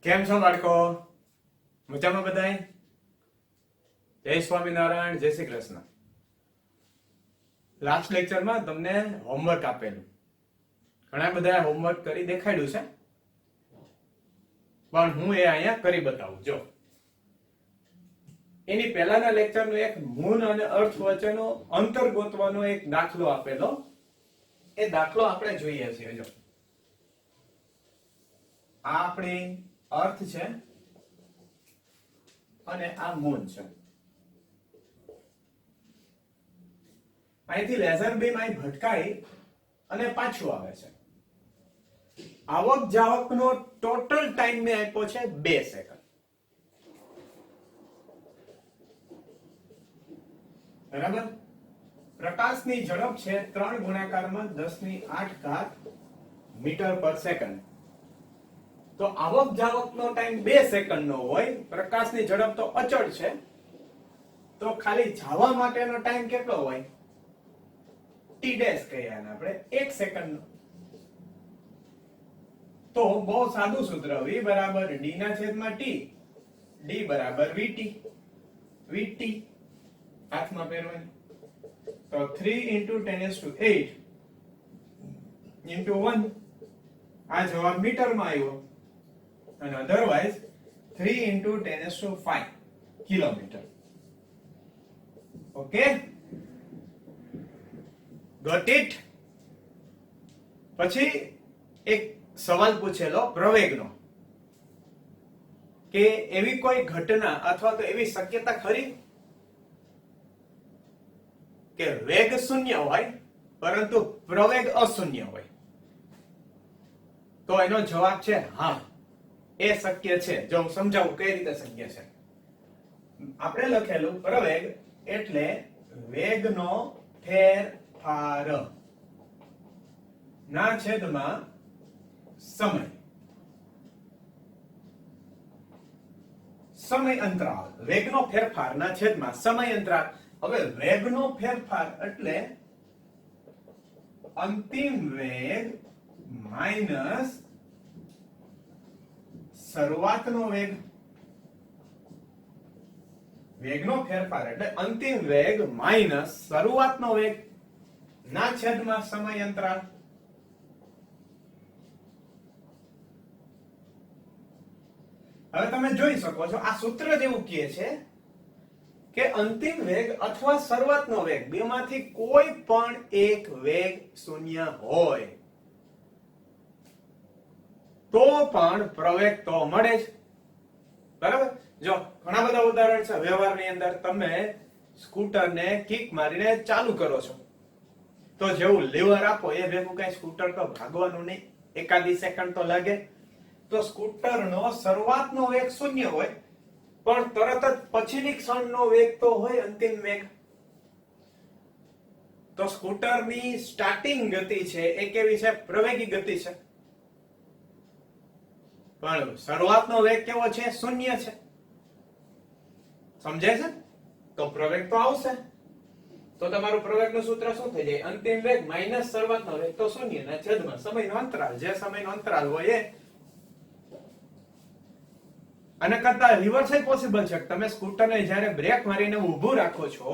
કેમ છો બાળકો? મજામાં બધાય? જય સ્વામિનારાયણ, જય શ્રી કૃષ્ણ. લાસ્ટ લેક્ચરમાં તમને હોમવર્ક આપેલું. ઘણા બધા હોમવર્ક કરી દેખાડ્યું છે, પણ હું એ અહીંયા કરી બતાવું. જો એની પહેલાના લેક્ચરનો એક મૂન અને અર્થ વચ્ચેનો અંતર ગોતવાનો એક દાખલો આપેલો. એ દાખલો આપણે જોઈએ છીએ. જો આ આપણી અર્થ છે અને આ મૂન છે. અહીંથી લેઝર બીમ અહીં ભટકાઈ અને પાછું આવે છે. આવક જાવકનો ટોટલ ટાઈમ મેં આપ્યો છે 2 સેકન્ડ. બરાબર? પ્રકાશની ઝડપ છે 3 ગુણાકારમાં 10⁸ મીટર પર સેકન્ડ. તો આવક જાવકનો ટાઈમ 2 સેકન્ડનો હોય, પ્રકાશની ઝડપ તો અચળ છે, તો ખાલી જવા માટેનો ટાઈમ કેટલો હોય? t ડેશ કહીએ આને આપણે 1 સેકન્ડનો. તો બહુ સાદું સૂત્ર, v બરાબર d ના છેદમાં t, d બરાબર vt. vt હાથમાં પહેરવાની. તો 3 × 10⁸ into 1, આ જવાબ મીટરમાં આવ્યો, અને otherwise 3 × 10⁵ kilometre. Okay, got it? પછી એક સવાલ પૂછેલો પ્રવેગનો, કે એવી કોઈ ઘટના અથવા તો એવી શક્યતા ખરી કે વેગ શૂન્ય હોય પરંતુ પ્રવેગ અશૂન્ય હોય? તો એનો જવાબ છે હા, એ શક્ય છે. જો હું સમજાવું કઈ રીતે શક્ય છે. આપણે લખેલું પ્રવેગ એટલે વેગનો ફેરફાર ના છેદમાં સમય. સમય અંતરાલ, વેગનો ફેરફાર ના છેદમાં સમય અંતરાલ. હવે વેગનો ફેરફાર એટલે અંતિમ વેગ માઈનસ શરૂઆતનો વેગ. વેગનો ફેરફાર એટલે અંતિમ વેગ માઈનસ શરૂઆતનો વેગ ના છેદમાં સમય અંતરાલ. હવે તમે જોઈ શકો છો આ સૂત્ર જેવું કહે છે કે અંતિમ વેગ અથવા શરૂઆતનો વેગ બેમાંથી કોઈ પણ એક વેગ શૂન્ય હોય તો પણ પ્રવેગ તો મળે જ. બરાબર? જો ઘણા બધા ઉદાહરણ છે વ્યવહારની અંદર. તમે સ્કૂટરને કિક મારીને ચાલુ કરો છો, તો જેવું લીવર આપો એ ભેગું કઈ સ્કૂટર તો ભાગવાનું નહીં, એકાદી સેકન્ડ તો લાગે. તો સ્કૂટરનો શરૂઆતનો વેગ શૂન્ય હોય, પણ તરત જ પછીની ક્ષણનો વેગ તો હોય અંતિમ વેગ. તો સ્કૂટરની સ્ટાર્ટિંગ ગતિ છે એ કેવી છે? પ્રવેગી ગતિ છે. પણ શરૂઆતનો વેગ કેવો છે? શૂન્ય છે. સમજાય છે? તો પ્રવેગ તો આવશે. તો તમારું પ્રવેગનું સૂત્ર શું થઈ જાય? અંતિમ વેગ માઈનસ શરૂઆતનો વેગ, તો શૂન્ય ના છેદમાં સમયનો અંતરાલ. જે સમયનો અંતરાલ હોય એ. અને કરતા રિવર્સ એ પોસિબલ છે. તમે સ્કૂટરને જ્યારે બ્રેક મારીને ઊભું રાખો છો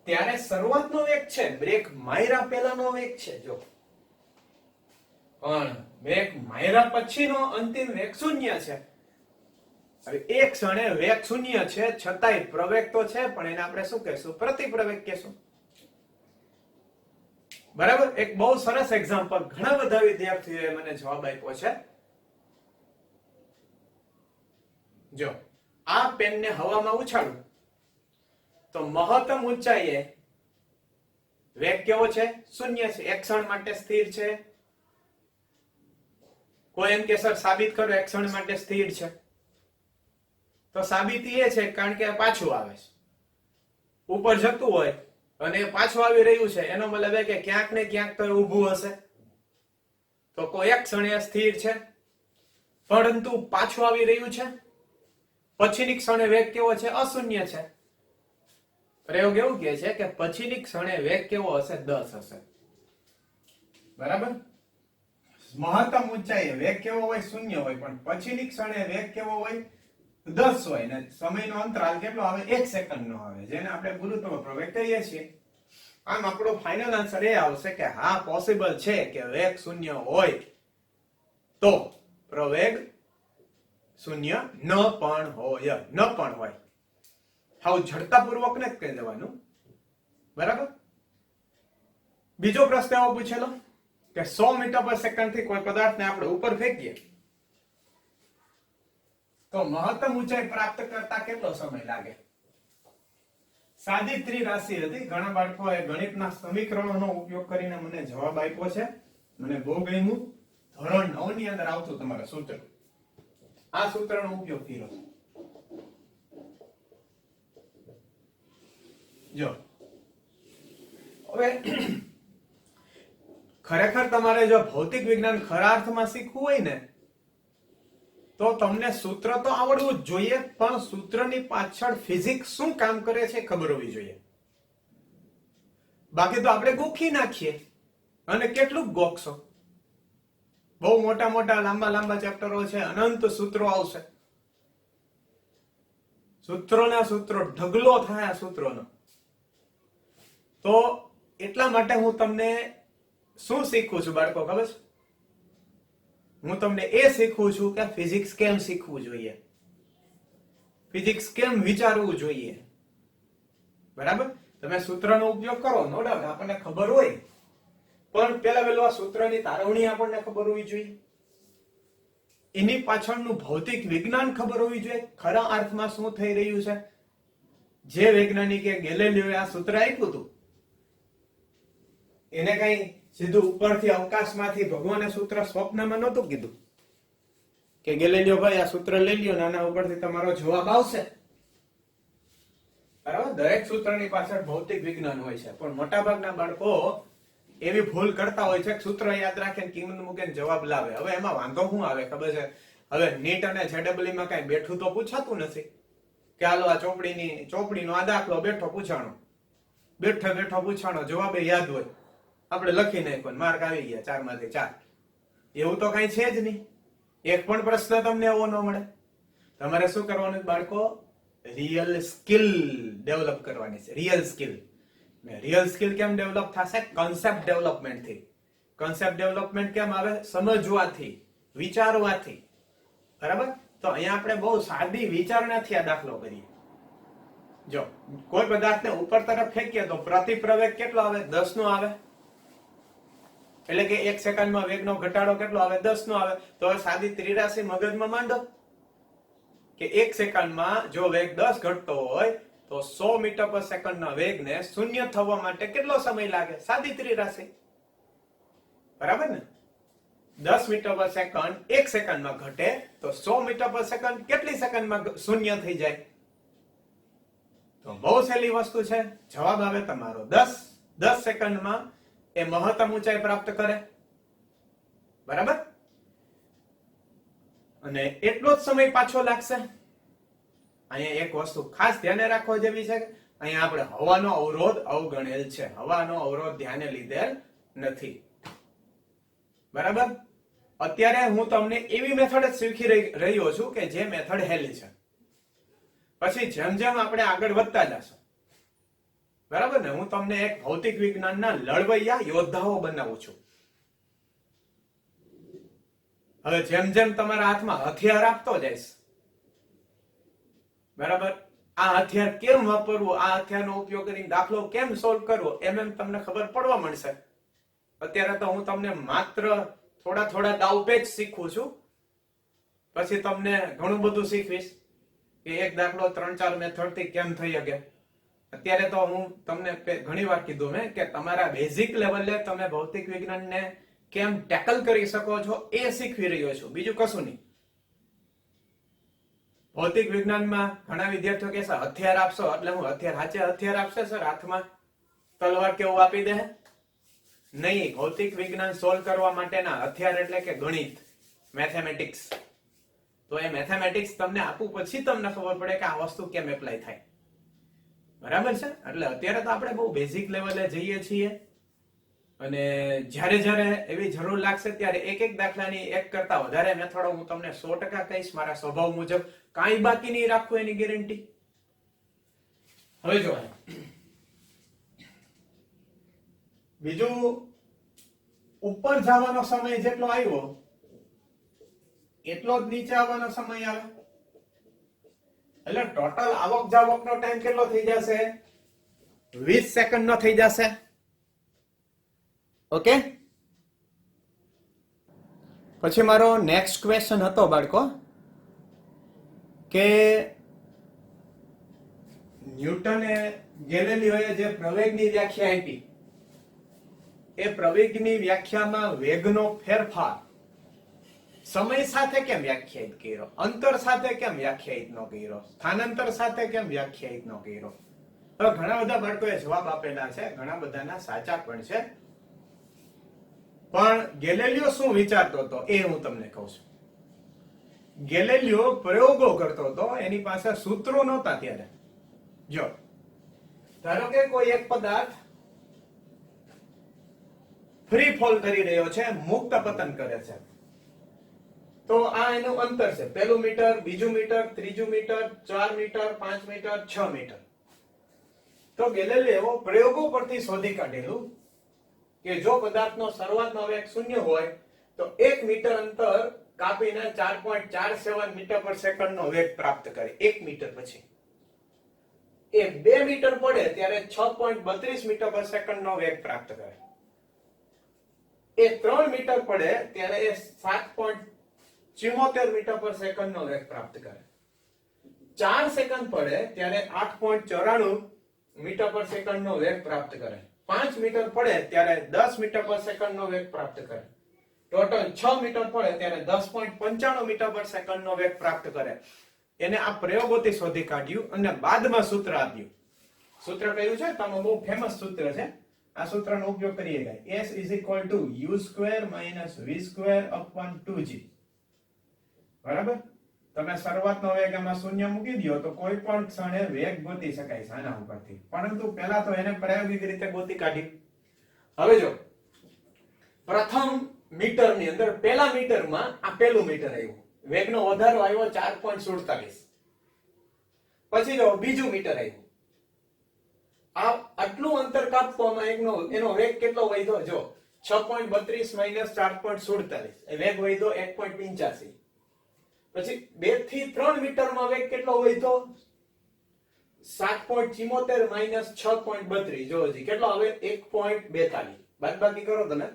ત્યારે શરૂઆતનો વેગ છે, બ્રેક માર્યા પહેલાનો વેગ છે. જો પણ વેગ માર્યા પછીનો અંતિમ વેગ શૂન્ય છે. હવે એક ક્ષણે વેગ શૂન્ય છે છતાંય પ્રવેગ તો છે, પણ એને આપણે શું કહેશું? પ્રતિપ્રવેગ કહેશું. બરાબર? એક બહુ સરસ એક્ઝામ્પલ ઘણા બધા વિદ્યાર્થીઓએ મને જવાબ આપ્યો છે. જો આ પેનને હવામાં ઉછાળું તો મહત્તમ ઊંચાઈએ વેગ કેવો છે? શૂન્ય છે. એક ક્ષણ માટે સ્થિર છે. કોઈ એમ કે સર સાબિત કરો એક ક્ષણ માટે સ્થિર છે. તો સાબિતી એ છે કારણ કે પાછું આવે છે. ઉપર જતું હોય અને પાછું આવી રહ્યું છે, એનો મતલબ એ કે ક્યાંક ને ક્યાંક તો ઊભું હશે. તો કોઈ એક ક્ષણે સ્થિર છે પરંતુ પાછું આવી રહ્યું છે. પછીની ક્ષણે વેગ કેવો છે? અશૂન્ય છે. પ્રયોગ એવું કહે છે કે પછીની ક્ષણે વેગ કેવો હશે? 10 હશે. બરાબર? મહત્તમ ઊંચાઈએ વેગ કેવો હોય? 0 હોય, પણ પછીની ક્ષણે વેગ કેવો હોય? 10 હોય, ને સમયનો અંતરાલ કેટલો આવે? 1 સેકન્ડનો આવે, જેને આપણે ગુરુત્વ પ્રવેગ કહીએ છીએ. આમ આપણો ફાઇનલ આન્સર એ આવશે કે હા, પોસિબલ છે કે વેગ 0 હોય તો પ્રવેગ 0 ન પણ હોય. હાવ ઝડતાપૂર્વક ને જ કહી દેવાનું, બરાબર. બીજો પ્રશ્ન એવો પૂછેલો કે 100 મીટર પર સેકન્ડ થી કોઈ પદાર્થને આપણે ઉપર ફેંકીએ તો મહત્તમ ઊંચાઈ પ્રાપ્ત કરતા કેટલો સમય લાગે? સાદી ત્રિરાશિ હતી. ઘણા બાળકોએ ગણિતના સમીકરણોનો ઉપયોગ કરીને મને જવાબ આપ્યો છે. મને બહુ ગમ્યું. ધોરણ 9 ની અંદર આવતું તમારા સૂત્ર. આ સૂત્રનો ઉપયોગ કર્યો. જો હવે ખરેખર તમારે જો ભૌતિક વિજ્ઞાન ખરા અર્થમાં શીખવું હોય ને તો તમને સૂત્ર તો આવડવું જ જોઈએ, પણ સૂત્રની પાછળ ફિઝિક્સ શું કામ કરે છે ખબર હોવી જોઈએ. બાકી તો આપણે ગોખી નાખીએ, અને કેટલું ગોખશો? બહુ મોટા મોટા લાંબા ચેપ્ટરો છે, અનંત સૂત્રો આવશે, સૂત્રોના સૂત્રો, ઢગલો થાય સૂત્રોનો. તો એટલા માટે હું તમને શું શીખું છું બાળકો ખબર છે? હું તમને એ શીખું છું કે ફિઝિક્સ કેમ શીખવું જોઈએ, ફિઝિક્સ કેમ વિચારવું જોઈએ, બરાબર. તમે સૂત્રનો ઉપયોગ કરો, નો ડાઉટ આપણને ખબર હોય, પણ પેલા આ સૂત્રની તારવણી આપણને ખબર હોવી જોઈએ, એની પાછળનું ભૌતિક વિજ્ઞાન ખબર હોવી જોઈએ, ખરા અર્થમાં શું થઈ રહ્યું છે. જે વૈજ્ઞાનિકે ગેલેલિયોએ આ સૂત્ર આપ્યું હતું એને કઈ સીધું ઉપરથી અવકાશમાંથી ભગવાને સૂત્ર સ્વપ્નમાં નહોતું કીધું કે ગેલેલિયો ભાઈ આ સૂત્ર લઈ લ્યો, નાના ઉપરથી તમારો જવાબ આવશે, બરાબર. દરેક સૂત્રની પાછળ ભૌતિક વિજ્ઞાન હોય છે, પણ મોટાભાગના બાળકો એવી ભૂલ કરતા હોય છે કે સૂત્ર યાદ રાખે, કિંમત મૂકે, જવાબ લાવે. હવે એમાં વાંધો શું આવે ખબર છે? હવે નીટ અને જેડબલઈ માં કઈ બેઠું તો પૂછાતું નથી કે હાલો આ ચોપડીનો આ દાખલો બેઠો પૂછાણો, જવાબ યાદ હોય, આપણે લખી નાખ્યો, માર્ક આવી ગયા 4 માંથી 4. એવું તો કઈ છે જ નહીં. એક પણ પ્રશ્ન તમને એવો ન મળે. તમારે શું કરવાનું બાળકો? રિયલ સ્કિલ ડેવલપ કરવાની છે. રિયલ સ્કિલ કેમ ડેવલપ થશે? કન્સેપ્ટ ડેવલપમેન્ટ થી. કન્સેપ્ટ ડેવલપમેન્ટ કેમ આવે? સમજવાથી, વિચારવાથી, બરાબર. તો અહીંયા આપણે બહુ સાદી વિચારણાથી આ દાખલો કરીએ. જો કોઈ પદાર્થને ઉપર તરફ ફેંકીએ તો પ્રતિ પ્રવેગ કેટલો આવે? 10 નો આવે. એટલે કે 1 સેકન્ડમાં વેગનો ઘટાડો કેટલો આવે? 10 નો આવે. તો હવે સાદી ત્રિરાશિ મગજમાં માંડો કે 1 સેકન્ડમાં જો વેગ 10 ઘટતો હોય તો 100 મીટર પર સેકન્ડના વેગને શૂન્ય થવા માટે કેટલો સમય લાગે? સાદી ત્રિરાશિ, બરાબર ને. 10 મીટર પર સેકન્ડ 1 સેકન્ડમાં ઘટે તો 100 મીટર પર સેકન્ડ કેટલી સેકન્ડમાં શૂન્ય થઈ જાય? તો બહુ સહેલી વસ્તુ છે. જવાબ આવે તમારો 10 સેકન્ડમાં એ મહત્તમ ઊંચાઈ પ્રાપ્ત કરે, બરાબર. અને એટલો જ સમય પાછો લાગશે. અહીંયા એક વસ્તુ ખાસ ધ્યાને રાખવા જેવી છે, અહીંયા આપણે હવાનો અવરોધ અવગણેલ છે. હવાનો અવરોધ ધ્યાને લીધેલ નથી, બરાબર. અત્યારે હું તમને એવી મેથડ શીખી રહ્યો છું કે જે મેથડ હેલી છે. પછી જેમ જેમ આપણે આગળ વધતા જશું, બરાબર ને, હું તમને એક ભૌતિક વિજ્ઞાનના લડવૈયા યોદ્ધાઓ બનાવું છું. હવે જેમ જેમ તમારા હાથમાં હથિયાર આપતો જઈશ, બરાબર, આ હથિયાર કેમ વાપરવું, આ હથિયારનો ઉપયોગ કરીને દાખલો કેમ સોલ્વ કરવો, એમ તમને ખબર પડવા મળશે. અત્યારે તો હું તમને માત્ર થોડા દાવપેચ શીખું છું. પછી તમને ઘણું બધું શીખવીશ કે એક દાખલો 3-4 મેથડ થી કેમ થઈ શકે. અત્યારે તો હું તમને ઘણી વાર કીધું મેં કે તમારા બેઝિક લેવલે તમે ભૌતિક વિજ્ઞાનને કેમ ટેકલ કરી શકો છો એ શીખવી રહ્યો છું, બીજું કશું નહીં. ભૌતિક વિજ્ઞાનમાં ઘણા વિદ્યાર્થીઓ કહે છે હથિયાર આપશો એટલે હું હથિયાર આપશે સર હાથમાં તલવાર કેવું આપી દે? નહીં. ભૌતિક વિજ્ઞાન સોલ્વ કરવા માટેના હથિયાર એટલે કે ગણિત, મેથેમેટિક્સ. તો એ મેથેમેટિક્સ તમને આપું પછી તમને ખબર પડે કે આ વસ્તુ કેમ એપ્લાય થાય, બરાબર છે. એટલે અત્યારે તો આપણે બહુ બેઝિક લેવલે જઈએ છીએ. અને જ્યારે જ્યારે એવી જરૂર લાગશે ત્યારે એક એક દાખલાની એક કરતા વધારે મેથડો હું તમને 100% કહીશ મારા સ્વભાવ મુજબ. કાંઈ બાકી નહીં રાખવું એની ગેરંટી. હવે જો બીજું, ઉપર જવાનો સમય જેટલો આવ્યો એટલો જ નીચે આવવાનો સમય આવે, એટલે ટોટલ આવક જાવકનો ટાઈમ કેટલો થઈ જશે? 20 સેકન્ડ નો થઈ જશે. ઓકે, પછી મારો નેક્સ્ટ ક્વેશ્ચન હતો બાળકો કે ન્યૂટને ગેલિલિયોએ જે પ્રવેગની વ્યાખ્યા આપી એ પ્રવેગની વ્યાખ્યામાં વેગનો ફેરફાર સમય સાથે કેમ વ્યાખ્યાયિત કર્યો, અંતર સાથે કેમ વ્યાખ્યાયિત ન કર્યો, સ્થાનાંતર સાથે કેમ વ્યાખ્યાયિત ન કર્યો? હવે ઘણા બધા બાળકોએ જવાબ આપેલા છે, ઘણા બધાના સાચા પણ છે, પણ ગેલિલિયો શું વિચારતો હતો એ હું તમને કહું છું. ગેલિલિયો પ્રયોગો કરતો હતો, એની પાસે સૂત્રો નહોતા ત્યારે. જો ધારો કે કોઈ એક પદાર્થ ફ્રી ફોલ કરી રહ્યો છે, મુક્ત પતન કરે છે, તો આ એનું અંતર છે. પહેલું મીટર, બીજું મીટર, ત્રીજું મીટર, 4 મીટર, 5 મીટર, 6 મીટર. તો ગેલિલિયો પ્રયોગો પરથી શોધી કાઢેલું કે જો પદાર્થનો શરૂઆતનો વેગ 0 હોય તો 1 મીટર અંતર કાપીને 4.47 મીટર પર સેકન્ડ નો વેગ પ્રાપ્ત કરે 1 મીટર પછી. એ 2 મીટર પડે ત્યારે 6.32 મીટર પર સેકન્ડ નો વેગ પ્રાપ્ત કરે. એ 3 મીટર પડે ત્યારે એ 7.74 મીટર પર સેકન્ડ નો વેગ પ્રાપ્ત કરે. 4 સેકન્ડ પડે ત્યારે 8.94 મીટર પર સેકન્ડ નો વેગ પ્રાપ્ત કરે. 5 મીટર પડે ત્યારે 10 મીટર પર સેકન્ડ નો વેગ પ્રાપ્ત કરે. ટોટલ 6 મીટર પડે ત્યારે 10.95 મીટર પર સેકન્ડ નો વેગ પ્રાપ્ત કરે. એને આ પ્રયોગોથી શોધી કાઢ્યું અને બાદમાં સૂત્ર આપ્યું. સૂત્ર કયું છે? તમે બહુ ફેમસ સૂત્ર છે. આ સૂત્રનો ઉપયોગ કરીએ ગાય. S = u² - v² / 2g. બરાબર? તમે શરૂઆતનો વેગ આમાં 0 મૂકી દો તો કોઈ પણ ક્ષણે વેગ ગોતી શકાય છે આના ઉપરથી. પરંતુ પહેલા તો એને પ્રાયોગિક રીતે ગોતી કાઢ્યું. હવે જો પ્રથમ મીટરની અંદર પહેલા મીટરમાં આ પહેલું મીટર આવ્યું, વેગનો વધારો આવ્યો 4.47. પછી જો બીજું મીટર આવ્યું, આ આટલું અંતર કાપવામાં એનો વેગ કેટલો વધ્યો? જો 6.32 - 4.47 એ વેગ વધ્યો 1.85. પછી 2 થી 3 મીટરમાં વેગ કેટલો વધ્યો? 7.74 - 6.32. જો હજી કેટલો આવે? 1.42. બાદબાકી કરો તમે.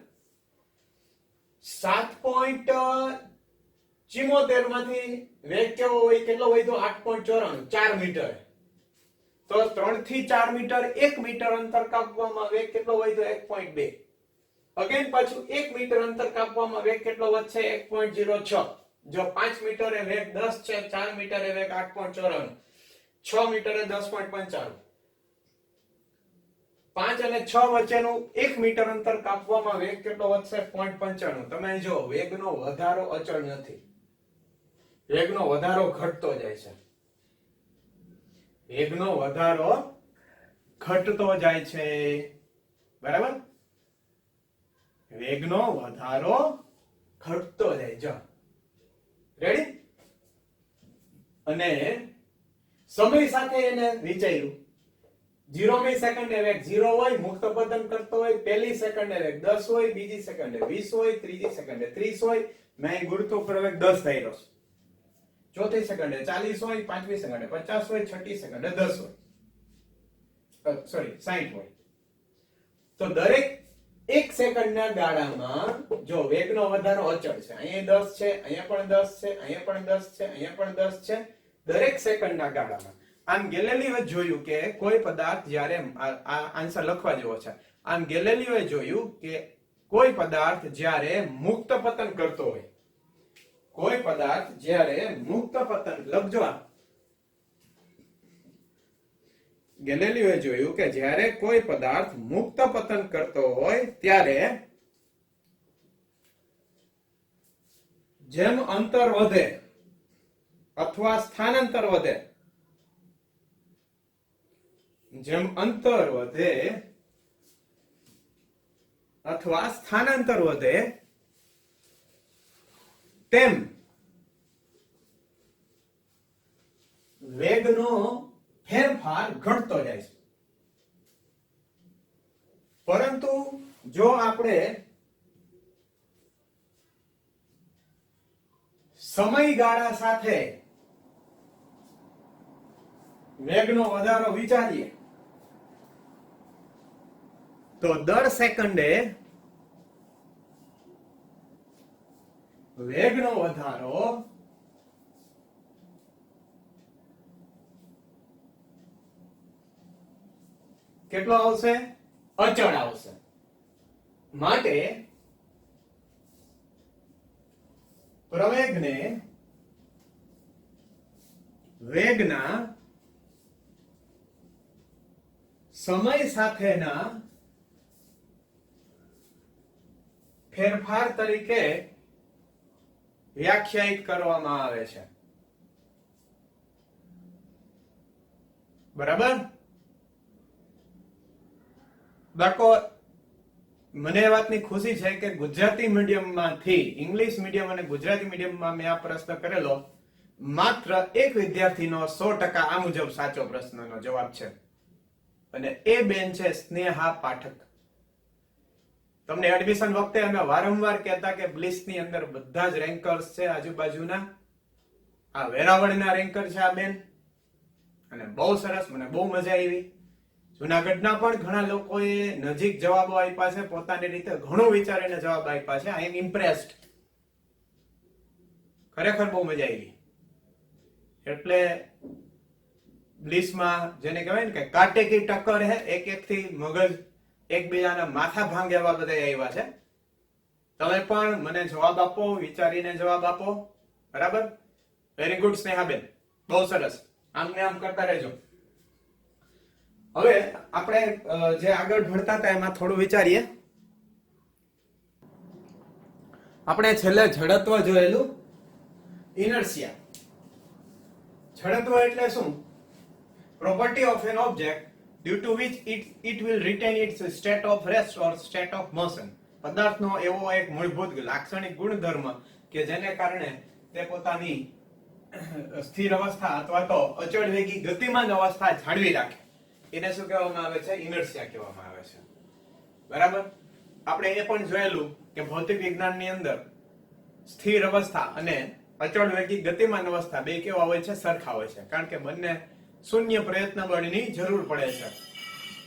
7.74 માંથી વેગ કેવો હોય? કેટલો વધ્યો? 8.94, 4 મીટર. તો 3 થી 4 મીટર 1 મીટર અંતર કાપવામાં વેગ કેટલો વધ્યો? 1.2. અગેન પાછું 1 મીટર અંતર કાપવામાં વેગ કેટલો વધશે? 1.06. જો 5 મીટરે વેગ 10 છે, 4 મીટરે વેગ 8.94, 6 મીટરે 10.95. 5 અને 6 વચ્ચેનું 1 મીટર અંતર કાપવામાં વેગ કેટલો વધશે? 0.95. તમે જો વેગનો વધારો અચળ નથી, વેગનો વધારો ઘટતો જાય છે. વેગનો વધારો ઘટતો જાય છે. બરાબર? વેગનો વધારો ઘટતો જાય. જો રેડી? અને સમય સાથે એને વિચાર્યું 0મી સેકન્ડે વેગ 0 હોય, મુક્ત પતન કરતો હોય, પહેલી સેકન્ડે વેગ 10 હોય, બીજી સેકન્ડે 20 હોય, ત્રીજી સેકન્ડે 30 હોય, મેં ગુરુત્વ પ્રવેગ 10 ધાર્યો છે. ચોથી સેકન્ડે 40 હોય, પાંચમી સેકન્ડે 50 હોય, છઠ્ઠી સેકન્ડે 10 હોય, સોરી 60 હોય. તો દરેક 1 સેકન્ડના ગાળામાં જો વેગનો વધારો અચળ છે, અહીંયા 10 છે, અહીંયા પણ 10 છે, અહીંયા પણ 10 છે, અહીંયા પણ 10 છે, દરેક સેકન્ડના ગાળામાં. આમ ગેલિલિયોએ જોયું કે કોઈ પદાર્થ જ્યારે આ આન્સર લખવા જેવો છે. આમ ગેલિલિયોએ જોયું કે કોઈ પદાર્થ જ્યારે મુક્ત પતન કરતો હોય, કોઈ પદાર્થ જ્યારે મુક્ત પતન લખજો. ગેલિલિયોએ જોયું કે જ્યારે કોઈ પદાર્થ મુક્ત પતન કરતો હોય ત્યારે જેમ અંતર વધે અથવા સ્થાનાંતર વધે, જેમ અંતર વધે અથવા સ્થાનાંતર વધે તેમ વેગનો ફેરફાર ઘટતો જાય છે. પરંતુ જો આપણે સમયગાળા સાથે વેગનો વધારો વિચારીએ તો દર સેકન્ડે વેગનો વધારો કેટલો આવશે? અચળ આવશે. માટે પ્રવેગને વેગના સમય સાથેના ફેરફાર તરીકે વ્યાખ્યાયિત કરવામાં આવે છે. બરાબર? બાળકો, મને એ વાતની ખુશી છે કે ગુજરાતી મીડિયમમાંથી ઇંગ્લિશ મીડિયમ અને ગુજરાતી મીડિયમમાં મેં આ પ્રશ્ન કરેલો, માત્ર એક વિદ્યાર્થીનો 100% આ મુજબ સાચો પ્રશ્નનો જવાબ છે, અને એ બેન છે સ્નેહા પાઠક. તમને એડમિશન વખતે અમે વારંવાર કહેતા કે બ્લિસની અંદર બધા જ રેન્કર્સ છે આજુબાજુના. આ વેરાવળના રેન્કર છે આ બેન, અને બહુ સરસ, મને બહુ મજા આવી. જુનાગઢના પણ ઘણા લોકોએ નજીક જવાબો આપ્યા છે, પોતાની રીતે ઘણું વિચારીને જવાબ આપ્યા છે. આઈ એમ ઇમ્પ્રેસ્ડ. ખરેખર બહુ મજા આવી. એટલે બ્લિસમાં જેને કહેવાય ને કે કાંટે કી ટક્કર હે, એક એક થી મગજ એકબીજાના માથા ભાંગે એવા બધા આવ્યા છે. તમે પણ મને જવાબ આપો, વિચારીને જવાબ આપો. બરાબર? વેરી ગુડ સ્નેહાબેન, બહુ સરસ. આમને આમ કરતા રહેજો. હવે આપણે જે આગળ ભણતા હતા એમાં થોડું વિચારીએ. આપણે છેલ્લે જડત્વ જોયેલું, ઇનર્શિયા. જડત્વ એટલે શું? Property of an object due to which it will retain its state of rest or state of motion. પદાર્થનો એવો એક મૂળભૂત લાક્ષણિક ગુણધર્મ કે જેને કારણે તે પોતાની સ્થિર અવસ્થા અથવા તો અચળ વેગી ગતિમાન અવસ્થા જાળવી રાખે. એને શું કહેવામાં આવે છે? ઇનર્શિયા કહેવામાં આવે છે. બરાબર? આપણે એ પણ જોયેલું કે ભૌતિક વિજ્ઞાનની અંદર સ્થિર અવસ્થા અને અચળ વેગી ગતિમાન અવસ્થા બે કેવા હોય છે? સરખા હોય છે. કારણ કે બંને શૂન્ય પ્રયત્ન બળની જરૂર પડે છે,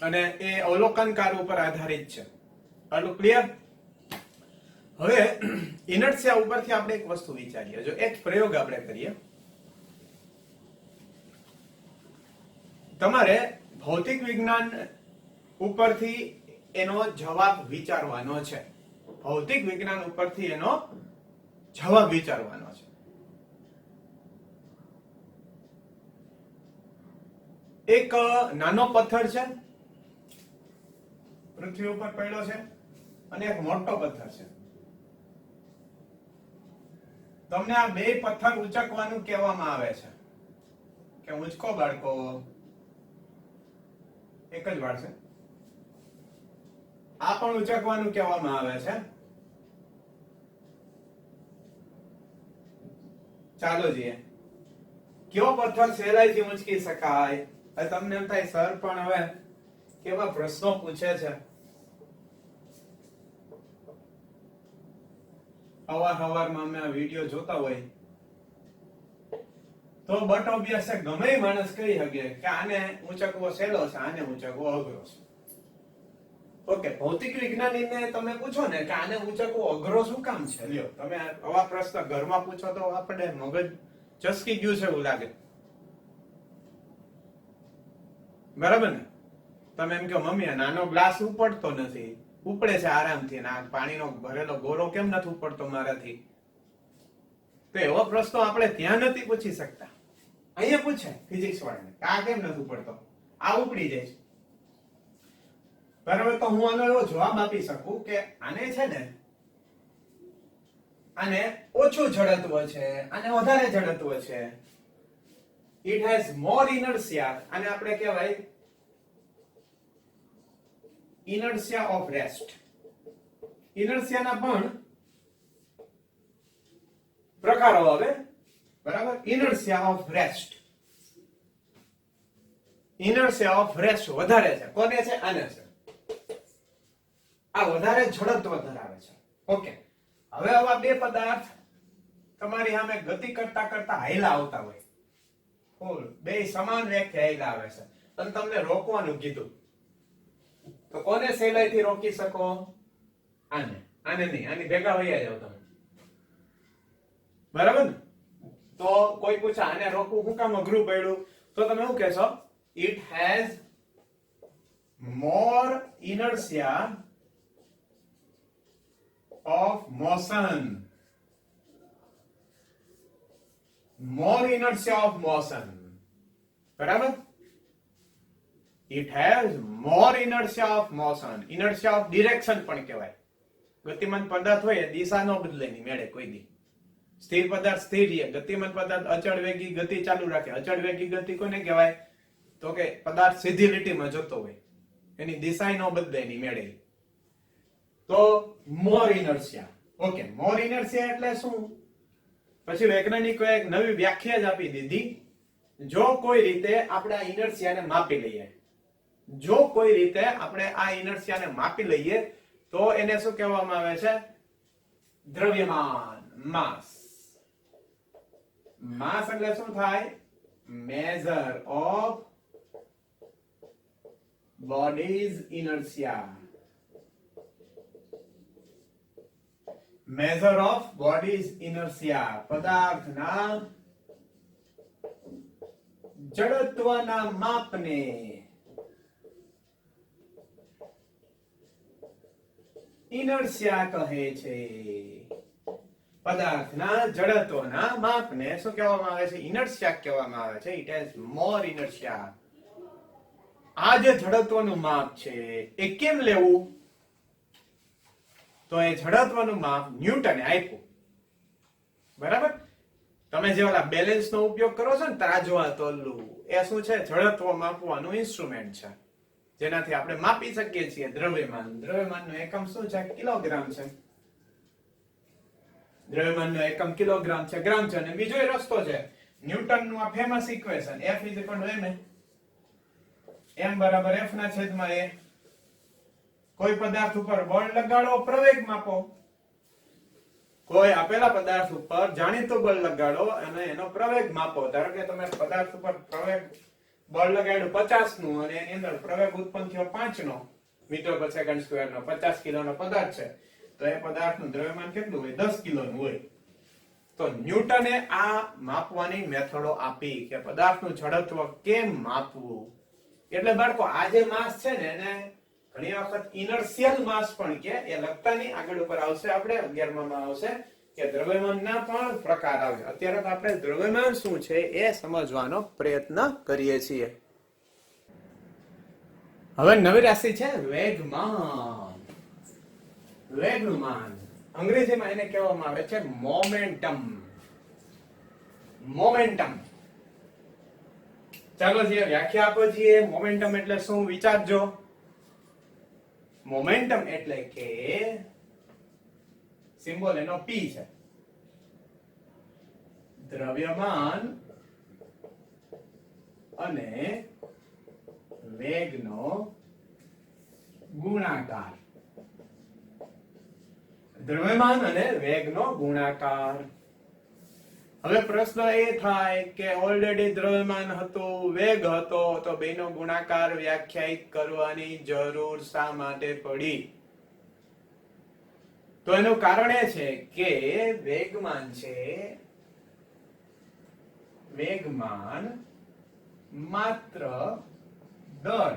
અને એ અવલોકનકાર ઉપર આધારિત છે. આટલું ક્લિયર? હવે ઇનર્શિયા ઉપરથી આપણે એક વસ્તુ વિચારીએ. જો એક પ્રયોગ આપણે કરીએ, તમારે ભૌતિક વિજ્ઞાન ઉપરથી એનો જવાબ વિચારવાનો છે. ભૌતિક વિજ્ઞાન ઉપરથી એનો જવાબ વિચારવાનો છે. એક નાનો પથ્થર છે, પૃથ્વી ઉપર પડ્યો છે, અને એક મોટો પથ્થર છે. તમને આ બે પથ્થર ઉંચકવાનું કહેવામાં આવે છે કે ઉંચકો બાળકો. એક જ વાર છે. આ પણ ઉંચકવાનું કહેવામાં આવે છે. ચાલો જોઈએ કયો પથ્થર સહેલાઈથી ઉંચકી શકાય. તમને એમ થાય સર પણ હવે કેવા પ્રશ્નો પૂછે છે. સવારમાં અમે આ વિડીયો જોતા હોય તો બટ ઓબ્વિયસ છે, ગમે માણસ કહી શકે કે આને ઉંચકવો સહેલો છે, આને ઉંચકવો અઘરો છે. ઓકે, ભૌતિક વિજ્ઞાનીને તમે પૂછો ને કે આને ઉંચકવો અઘરો શું કામ છે, લ્યો તમે આવા પ્રશ્ન ઘરમાં પૂછો તો આપણે મગજ ચસકી ગયું છે એવું લાગે. બરાબર ને? તમે એમ કે મમ્મી નાનો ગ્લાસ ઉપડતો નથી. ઉપડે છે આરામથી. ના પાણીનો ભરેલો ગોરો કેમ નથી ઉપડતો મારાથી? તો એવો પ્રશ્ન આપણે ત્યાં નથી પૂછી શકતા. અહીંયા પૂછે ફિઝિક્સ વાળાને, આ કેમ નથી ઉપડતો? આ ઉપડી જાય છે. બરાબર? તો હું આનો એવો જવાબ આપી શકું કે આને છે ને, આને ઓછું જડત્વ છે, આને વધારે જડત્વ છે. It has more inertia. અને આપણે કહેવાય inertia of rest. ઇનર્શિયાના પણ પ્રકારો આવે, બરાબર. Inertia of rest. Inertia of rest વધારે છે કોને છે? આને છે. આ વધારે ઝડપ ધરાવે છે. ઓકે, હવે આવા બે પદાર્થ તમારી સામે ગતિ કરતા કરતા હાઈલા આવતા હોય, ફૂલ બે સમાન વેગથી હાઈલા આવે છે અને તમને રોકવાનું કીધું, તો કોને સહેલાઈથી રોકી શકો? આને. આને નહીં, આની ભેગા વયા જાવ તમે, બરાબર ને? તો કોઈ પૂછે આને રોકવું શું કામ અઘરું પડ્યું, તો તમે શું કહેશો? It has more inertia of motion. More inertia of motion. બરાબર? It has more inertia of motion. Inertia of direction પણ કહેવાય. ગતિમાન પદાર્થ હોય દિશા ન બદલે ની મેળે કોઈ દી. સ્થિર પદાર્થ સ્થિર રહે, ગતિમાન પદાર્થ અચળ વેગી ગતિ ચાલુ રાખે. અચળ વેગી ગતિ કોને કહેવાય? તો કે પદાર્થ સીધી લીટીમાં જતો હોય, એની દિશા ન બદલે ની મેળે. તો મોર ઇનર્શિયા. ઓકે, મોર ઇનર્શિયા એટલે શું? પછી વૈજ્ઞાનિકોએ એક નવી વ્યાખ્યા જ આપી દીધી. જો કોઈ રીતે આપણે આ ઇનર્શિયાને માપી લઈએ, જો કોઈ રીતે આપણે આ ઇનર્શિયાને માપી લઈએ તો એને શું કહેવામાં આવે છે? દ્રવ્યમાન, માસ. માસ એટલે શું થાય? Measure of bodies inertia. Measure of bodies inertia, પદાર્થના જડત્વના માપને ઇનર્શિયા કહે છે. પદાર્થના જડત્વના માપને શું કહેવામાં આવે છે? ઇનર્શિયા કહેવામાં આવે છે. It has more inertia. આ જે જડત્વનું માપ છે એ કેમ લેવું? તો એ જડત્વનું માપ ન્યૂટને આપ્યું, બરાબર? તમે જે ઓલા બેલેન્સ નો ઉપયોગ કરો છો ને, ત્રાજવા તોલવું, એ શું છે? જડત્વ માપવાનું ઇન્સ્ટ્રુમેન્ટ છે, જેનાથી આપણે માપી શકીએ છીએ દ્રવ્યમાન. દ્રવ્યમાનનો એકમ શું છે? કિલોગ્રામ છે. દ્રવ્યમાનનો એકમ કિલોગ્રામ છે, ગ્રામ છે. અને બીજો રસ્તો છે ન્યૂટનનું આ famous equation, F = ma. m બરાબર F ના છેદમાં a. કોઈ પદાર્થ ઉપર બળ લગાડો, પ્રવેગ માપો. કોઈ આપેલા પદાર્થ ઉપર જાણીતું બળ લગાડો અને એનો પ્રવેગ માપો. ધારો કે તમે પદાર્થ ઉપર પ્રવેગ બળ લગાડ્યું 50 નું અને એની અંદર પ્રવેગ ઉત્પન્ન થયો 5 નો મીટર/સેકન્ડ² નો, 50 કિલોનો પદાર્થ છે, તો એ પદાર્થનું દ્રવ્યમાન કેટલું હોય? 10 કિલોનું હોય. તો ન્યૂટને આ માપવાની મેથડો આપી કે પદાર્થનું જડત્વ કેમ માપવું. એટલે બાળકો આ જે માસ છે ને એને ઘણી વખત ઇનર્શિયલ માસ પણ કે. એ લગતા નહીં, આગળ ઉપર આવશે, આપણે 11માં આવશે કે દ્રવ્યમાનના પણ પ્રકાર આવે. અત્યારે તો આપણે દ્રવ્યમાન શું છે એ સમજવાનો પ્રયત્ન કરીએ છીએ. હવે નવી રાશિ છે વેગમાન. વેગમાન અંગ્રેજીમાં એને કહેવામાં આવે છે મોમેન્ટમ. મોમેન્ટમ. ચાલો જે વ્યાખ્યા આપો છીએ, મોમેન્ટમ એટલે શું વિચારજો. મોમેન્ટમ એટલે કે સિમ્બોલ એનો P છે. દ્રવ્યમાન અને વેગનો ગુણાકાર. દ્રવ્યમાન અને વેગનો ગુણાકાર. હવે પ્રશ્ન એ થાય કે ઓલરેડી દ્રવ્યમાન હતું, વેગ હતો, તો બેનો ગુણાકાર વ્યાખ્યાયિત કરવાની જરૂર શા માટે પડી? તો એનું કારણ એ છે કે વેગમાન છે, વેગમાન માત્ર દળ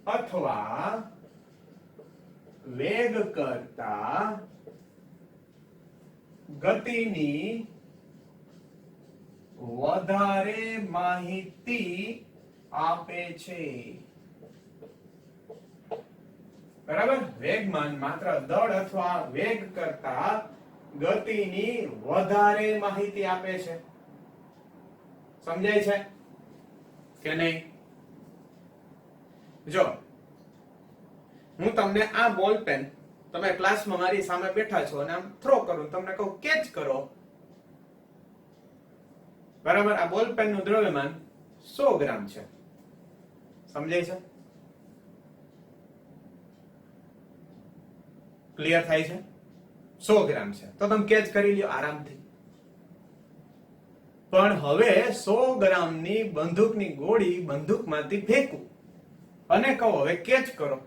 અથવા વેગ કરતા ગતિની વધારે માહિતી આપે છે. બરાબર? વેગમાન માત્ર દળ અથવા વેગ કરતા ગતિની વધારે માહિતી આપે છે. સમજાય છે કે નહીં? જો હું તમને આ બોલ પેન, તમે ક્લાસમાં મારી સામે બેઠા છો અને આમ થ્રો કરું, તમને કહું કેચ કરો, બરાબર? આ બોલ પેન નું દ્રવ્યમાન 100 ગ્રામ છે. સમજાય છે? ક્લિયર થાય છે? 100 ગ્રામ છે તો તમે કેચ કરી લ્યો આરામથી. પણ હવે 100 ગ્રામની બંદૂકની ગોળી બંદૂકમાંથી ફેંકું અને કહો હવે કેચ કરો,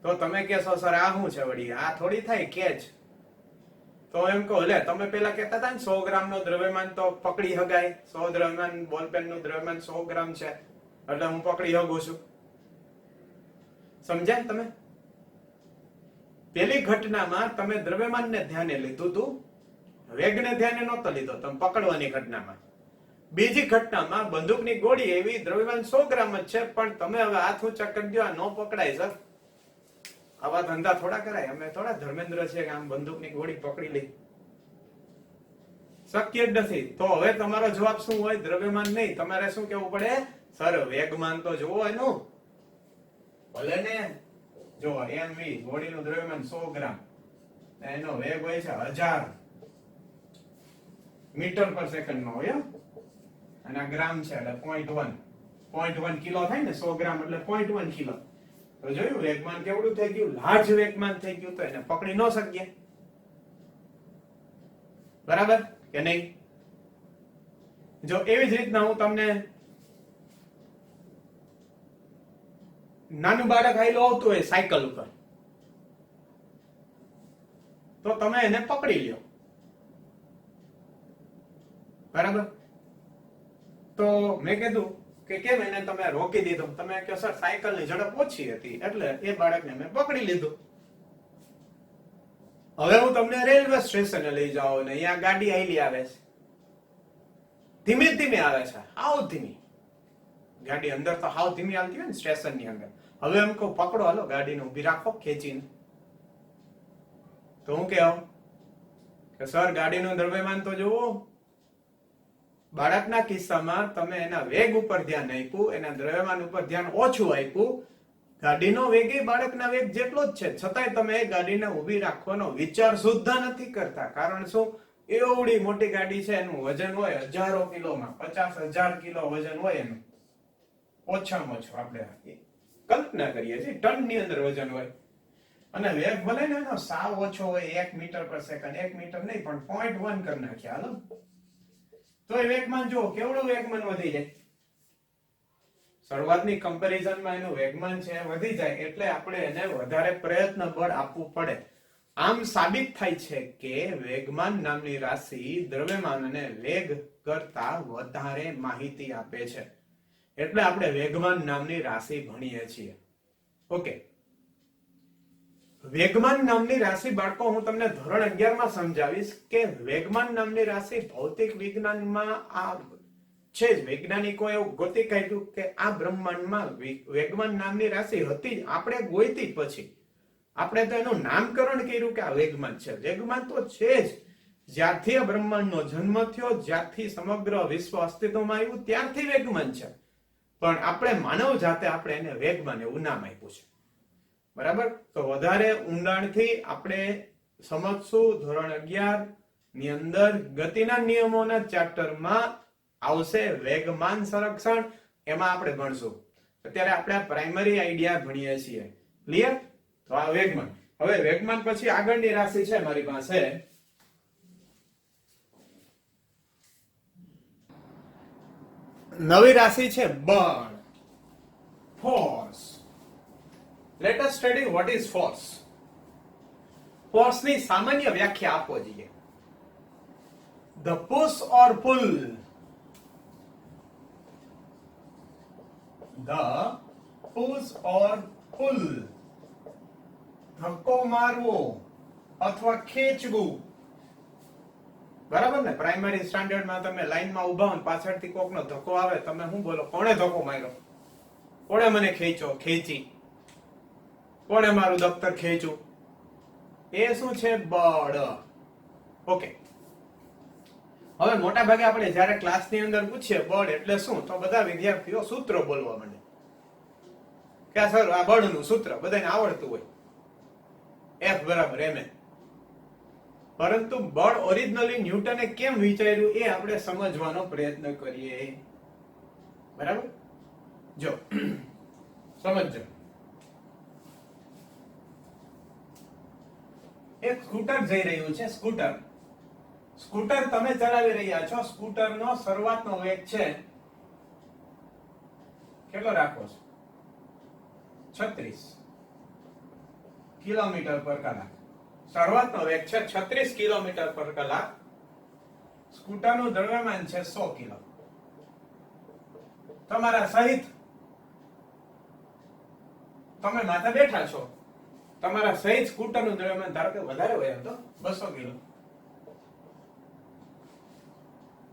તો તમે કહેશો સર આ શું છે વળી, આ થોડી થાય કેચ? તો એમ કહો લે, તમે પેલા કહેતા હતા ને 100 ગ્રામ નો દ્રવ્યમાન તો પકડી હગાય, 100 દ્રવ્યમાન બોલપેન નું દ્રવ્યમાન 100 ગ્રામ છે એટલે હું પકડી હગું છું. સમજ્યા તમે? પેલી ઘટનામાં તમે દ્રવ્યમાનને ધ્યાને લીધું હતું, વેગને ધ્યાને નહોતો લીધો તમે પકડવાની ઘટનામાં. બીજી ઘટનામાં બંદૂકની ગોળી એવી દ્રવ્યમાન 100 ગ્રામ જ છે, પણ તમે હવે હાથ ઊંચા કરી દો, આ ન પકડાય સર. આવા ધંધા થોડા કરાય. અમે થોડા ધર્મેન્દ્ર છે કે આમ બંદૂકની ગોળી પકડી લઈ, શક્ય જ નથી. તો હવે તમારો જવાબ શું હોય? દ્રવ્યમાન નહીં, તમારે શું કેવું પડે? સર વેગમાન તો જોવો એનું. ભલે ને જો એમવી ગોળીનું દ્રવ્યમાન 100 ગ્રામ, એનો વેગ હોય છે 1000 મીટર પર સેકન્ડ નો હોય, અને આ ગ્રામ છે એટલે 0.1 કિલો થાય ને, 100 ગ્રામ એટલે 0.1 કિલો. તો જોયું વેગમાન કેવડું થઈ ગયું? લાર્જ વેગમાન થઈ ગયું. તો એને પકડી ન શકીએ, બરાબર કે નહીં? જો એવી જ રીતના હું તમને નાનું બાળક હાઈલો આવતું હોય સાયકલ ઉપર, તો તમે એને પકડી લ્યો, બરાબર? તો મેં કીધું કે કેમ એને તમે રોકી દીધો? તમે કહો સર સાયકલની ઝડપ ઓછી હતી એટલે એ બાળકને મેં પકડી લીધું. હવે હું તમને રેલવે સ્ટેશને લઈ જાઉં ને અહીંયા ગાડી આઈલી આવે છે, ધીમે ધીમે આવે છે, હાવ ધીમી ગાડી. અંદર તો હાવ ધીમી આવતી હોય ને સ્ટેશનની અંદર. હવે એમ કહું પકડો, હાલો ગાડીને ઊભી રાખો ખેંચીને, તો હું કહું કે સર ગાડીનું દ્રવ્યમાન તો જુઓ. બાળકના કિસ્સામાં તમે એના વેગ ઉપર ધ્યાન આપ્યું, એના દ્રવ્યમાન ઉપર ધ્યાન ઓછું આપ્યું. ગાડીનો વેગ એ બાળકના વેગ જેટલો જ છે, છતાંય તમે ગાડીને ઊભી રાખવાનો વિચાર સુદ્ધા નથી કરતા. કારણ શું? એવડી મોટી ગાડી છે, એનું વજન હોય હજારો કિલોમાં, 50,000 કિલો વજન હોય એનું, ઓછામાં ઓછું આપણે કલ્પના કરીએ છીએ ટનની અંદર વજન હોય, અને વેગ ભલે ને એનો સાવ ઓછો હોય 1 મીટર પર સેકન્ડ, 1 મીટર નહીં પણ 0.1 કરી નાખ્યા હાલો, તો એ વેગમાન જો કેવડું વેગમાન વધી જાય. શરૂઆતની કમ્પેરિઝનમાં એનું વેગમાન છે વધી જાય, એટલે આપણે એને વધારે પ્રયત્ન બળ આપવું પડે. આમ સાબિત થાય છે કે વેગમાન નામની રાશિ દ્રવ્યમાન અને વેગ કરતા વધારે માહિતી આપે છે, એટલે આપણે વેગમાન નામની રાશિ ભણીએ છીએ. ઓકે, વેગમાન નામની રાશિ બાળકો હું તમને ધોરણ 11 માં સમજાવીશ કે વેગમાન નામની રાશિ ભૌતિક વિજ્ઞાનમાં આ છે જ. વૈજ્ઞાનિકો એવું ગોતી કાઢ્યું કે આ બ્રહ્માંડમાં વેગમાન નામની રાશિ હતી જ, આપણે ગોઈતી પછી આપણે તો એનું નામકરણ કર્યું કે આ વેગમાન છે. વેગમાન તો છે જ, જ્યારથી આ બ્રહ્માંડનો જન્મ થયો, જ્યારથી સમગ્ર વિશ્વ અસ્તિત્વમાં આવ્યું ત્યારથી વેગમાન છે, પણ આપણે માનવ જાતે આપણે એને વેગમાન એવું નામ આપ્યું છે, બરાબર? તો વધારે ઊંડાણથી આપણે સમજશું ધોરણ 11 ની અંદર ગતિના નિયમોના ચેપ્ટરમાં આવશે વેગમાન સંરક્ષણ, એમાં આપણે ભણશું. અત્યારે આપણે પ્રાઇમરી આઈડિયા ભણીએ છીએ. ક્લિયર? તો આ વેગમાન. હવે વેગમાન પછી આગળની રાશિ છે મારી પાસે, નવી રાશિ છે બળ, force. Let us study what is force. Force ની સામાન્ય વ્યાખ્યા આપો જોઈએ. The push or pull. The push or pull. ધક્કો મારવો અથવા ખેંચવું, બરાબર ને? પ્રાઇમરી સ્ટાન્ડર્ડમાં તમે લાઈનમાં ઉભા હો, પાછળથી કોકનો ધક્કો આવે, તમે શું બોલો? કોણે ધક્કો માર્યો? કોણે મને ખેંચી? કોણે મારું દફતર ખેંચ્યું? એ શું છે? બળ. ઓકે, હવે મોટા ભાગે આપણે જ્યારે ક્લાસની અંદર પૂછીએ બળ એટલે શું, તો બધા વિદ્યાર્થીઓ સૂત્રો બોલવા માંડે કે આ સર આ બળનું સૂત્ર બધાને આવડતું હોય, F બરાબર ma. પરંતુ બળ ઓરિજિનલી ન્યૂટને કેમ વિચાર્યું એ આપણે સમજવાનો પ્રયત્ન કરીએ. બરાબર? જો સમજો, એક સ્કૂટર જઈ રહ્યું છે. સ્કૂટર તમે ચલાવી રહ્યા છો. સ્કૂટરનો શરૂઆતનો વેગ છે કેટલો રાખો છો? 36 કિલોમીટર પર કલાક. શરૂઆતનો વેગ છે 36 કિલોમીટર પર કલાક. સ્કૂટરનું દ્રવ્યમાન છે 100 કિલો. તમારા સહિત તમે માથે બેઠા છો, તમારા સહિત સ્કૂટરનું દ્રવ્યમાન ધારો કે વધારે હોય તો 200 કિલો.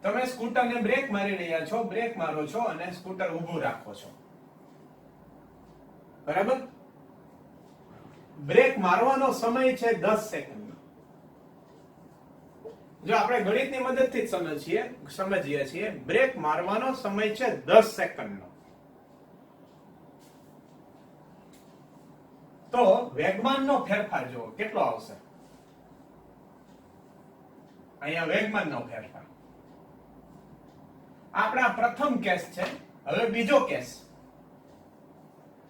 તમે સ્કૂટરને બ્રેક મારી રહ્યા છો, બ્રેક મારો છો અને સ્કૂટર ઊભું રાખો છો. બરાબર? બ્રેક મારવાનો સમય છે 10 સેકન્ડ. જો આપણે ગણિતની મદદથી જ સમજીએ છીએ, બ્રેક મારવાનો સમય છે 10 સેકન્ડનો. તો વેગમાનનો ફેરફાર જુઓ કેટલો આવશે. અહીંયા વેગમાનનો ફેરફાર આપણા પ્રથમ કેસ છે. હવે બીજો કેસ.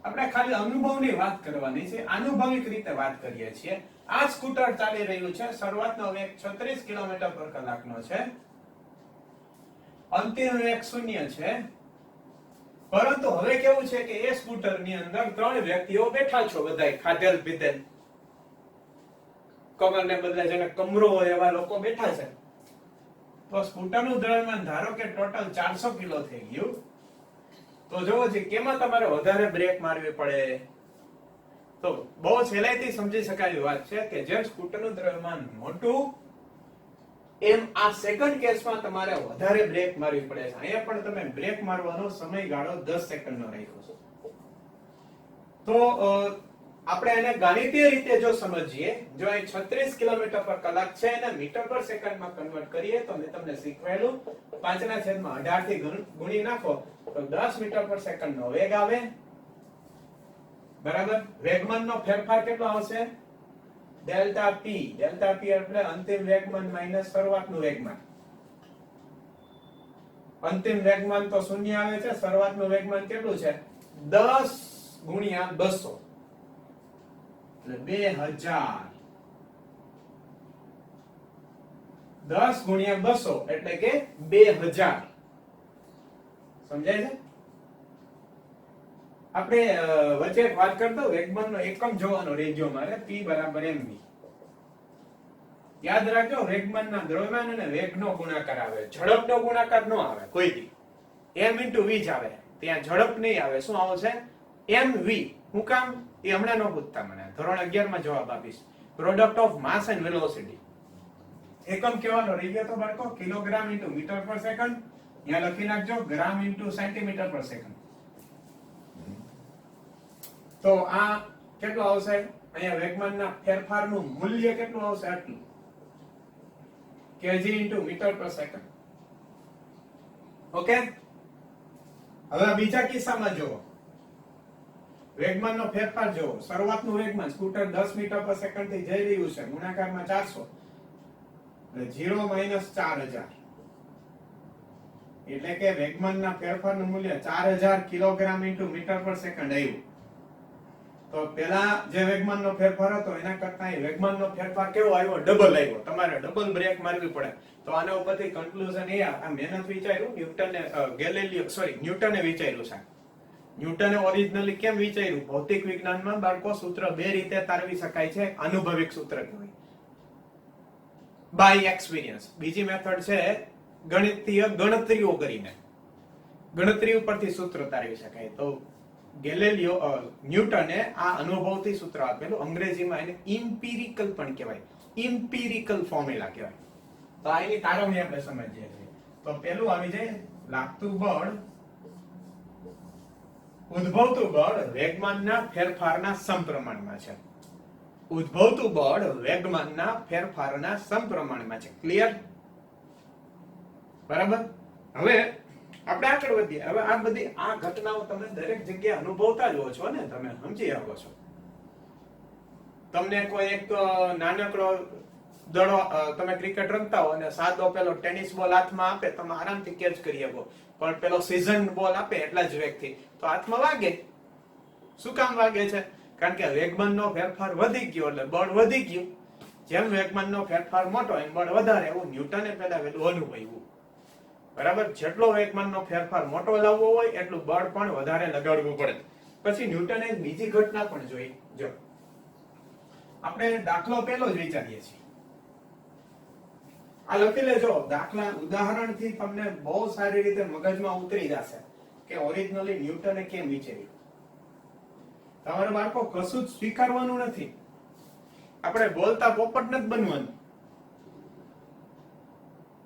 આપણે ખાલી અનુભવની વાત કરવાની છે, આનુભવિક રીતે વાત કરીએ છીએ. આ સ્કૂટર ચાલી રહ્યું છે, શરૂઆતનો વેગ 36 કિલોમીટર પર કલાકનો છે, અંતિમ વેગ 0 છે. પરંતુ હવે કેવું છે કે એ સ્કૂટરની અંદર 3 વ્યક્તિઓ બેઠા છો, બધાય ખાધેલ પીધેલ, કમરને બદલે જેને કમરો હોય એવા લોકો બેઠા છે. તો સ્કૂટરનું દ્રવ્યમાન ધારો કે ટોટલ 400 કિલો થઈ ગયું. તો જોવો છે કેમાં તમારે વધારે બ્રેક મારવી પડે. તો બહુ સહેલાઈથી સમજી શકાય એવી વાત છે કે જેમ સ્કૂટરનું દ્રવ્યમાન મોટું એમ આ સેકન્ડ કેસમાં તમારે વધારે બ્રેક મારવી પડે છે. અહીંયા પણ તમે બ્રેક મારવાનો સમયગાળો 10 સેકન્ડનો રાખ્યો છે. તો આપણે એને ગાણિતીય રીતે જો સમજીએ, જો અહીં 36 કિલોમીટર પર કલાક છે એને મીટર પર સેકન્ડમાં કન્વર્ટ કરીએ તો મેં તમને શીખવાયેલું 5/18 થી ગુણી નાખો તો 10 મીટર પર સેકન્ડનો વેગ આવે. બરાબર? વેગમાનનો ફેરફાર કેટલો આવશે? ડેલ્ટા પી. ડેલ્ટા પી એટલે અંતિમ વેગમાન માઈનસ શરૂઆતનું વેગમાન. અંતિમ વેગમાન તો 0 આવે છે, શરૂઆતનું વેગમાન કેટલું છે? 10 ગુણ્યા 200 એટલે 2000. 10 ગુણ્યા 200 એટલે કે 2000. સમજાય છે? આપણે વચ્ચે વાત કરતો વેગમાનનો એકમ જોવાનો રહેજો મારે. p બરાબર mv. યાદ રાખજો, વેગમાનના દ્રવ્યમાન અને વેગનો ગુણાકાર આવે, ઝડપનો ગુણાકાર ન આવે કોઈ દી. m * v જ આવે, ત્યાં ઝડપ નહીં આવે. શું આવશે? mv. હું કામ? એ હમણાં ન પૂછતા મને, ધોરણ 11 માં જવાબ આપીશ. Product of mass and velocity. એકમ કહેવાનો રહી તો બાળકો, કિલોગ્રામ * મીટર પર સેકન્ડ. અહીંયા લખી નાખજો ગ્રામ * સેન્ટીમીટર પર સેકન્ડ. તો આ કેટલો આવશે? અહીંયા વેગમાનના ફેરફારનું મૂલ્ય કેટલું આવશે? આટલું. kg * મીટર પર સેકન્ડ. ઓકે? હવે બીજા કિસ્સામાં જુઓ, વેગમાનનો ફેરફાર જુઓ. શરૂઆતનું વેગમાન સ્કૂટર 10 મીટર પર સેકન્ડ થી જઈ રહ્યું છે, ગુણાકારમાં 400 એટલે 0 - 4000 એટલે કે વેગમાનના ફેરફારનું મૂલ્ય 4000 કિલોગ્રામ * મીટર પર સેકન્ડ આવ્યું. તો પેલા જે વેગમાનનો ફેરફાર હતો એના કરતા વેગમાનનો ફેરફાર કેવો આવ્યો? ડબલ આવ્યો. તમારે ડબલ બ્રેક મારવી પડે. તો આના ઉપરથી કન્ક્લુઝન એ આ મહેનત વિચાર્યું ન્યૂટને વિચાર્યું છે. ન્યૂટને ઓરિજિનલી કેમ વિચાર્યું? ભૌતિક વિજ્ઞાનમાં બાળકો સૂત્ર બે રીતે તારવી શકાય છે. આનુભવિક સૂત્ર કહેવાય, બાય એક્સપિરિયન્સ. બીજી મેથડ છે ગણિતીય ગણતરીઓ કરીને, ગણતરી ઉપરથી સૂત્ર તારવી શકાય. તો ન્યૂટને આ અનુભવથી સૂત્ર આપેલું. અંગ્રેજીમાં એને ઇમ્પિરિકલ પણ કહેવાય, ઇમ્પિરિકલ ફોર્મ્યુલા કહેવાય. તો આ એની તારવણી આપણે સમજીએ છીએ. તો પેલું આવી જાય લાગતું બળ, ઉદ્ભવતું બળ વેગમાનના ફેરફારના સમપ્રમાણમાં છે. ઉદ્ભવતું બળ વેગમાનના ફેરફારના સમપ્રમાણમાં છે. ક્લિયર? બરાબર? હવે આપણે આગળ વધીએ. હવે આ બધી આ ઘટનાઓ તમે દરેક જગ્યાએ અનુભવતા જ હો છો ને, તમે સમજી શકો છો. તમને કોઈ એક નાનકડો દડો, તમે ક્રિકેટ રમતા હો અને સાદો પેલો ટેનિસ બોલ હાથમાં આપે, તમે આરામથી કેચ કરી શકો. પણ પેલો સીઝન બોલ આપે એટલા જ વેગથી તો હાથમાં વાગે. શું કામ વાગે છે? કારણ કે વેગમાનનો ફેરફાર વધી ગયો એટલે બળ વધી ગયું. જેમ વેગમાનનો ફેરફાર મોટો એમ બળ વધારે, એવું ન્યૂટને પેલા વેલું અનુભવ્યું. બરાબર? જેટલો વેગમાનનો ફેરફાર મોટો લાવવો હોય એટલું બળ પણ વધારે લગાડવું પડે. પછી ન્યૂટને એક બીજી ઘટના પણ જોઈ. જો આપણે દાખલો પેલો જ વિચારીએ છીએ, આ લખી લેજો. દાખલા ઉદાહરણથી તમને બહુ સારી રીતે મગજમાં ઉતરી જશે કે ઓરિજિનલી ન્યૂટને કેમ વિચાર્યું. તમારે બાળકો કશું જ સ્વીકારવાનું નથી. આપણે બોલતા પોપટ નથી બનવાનું.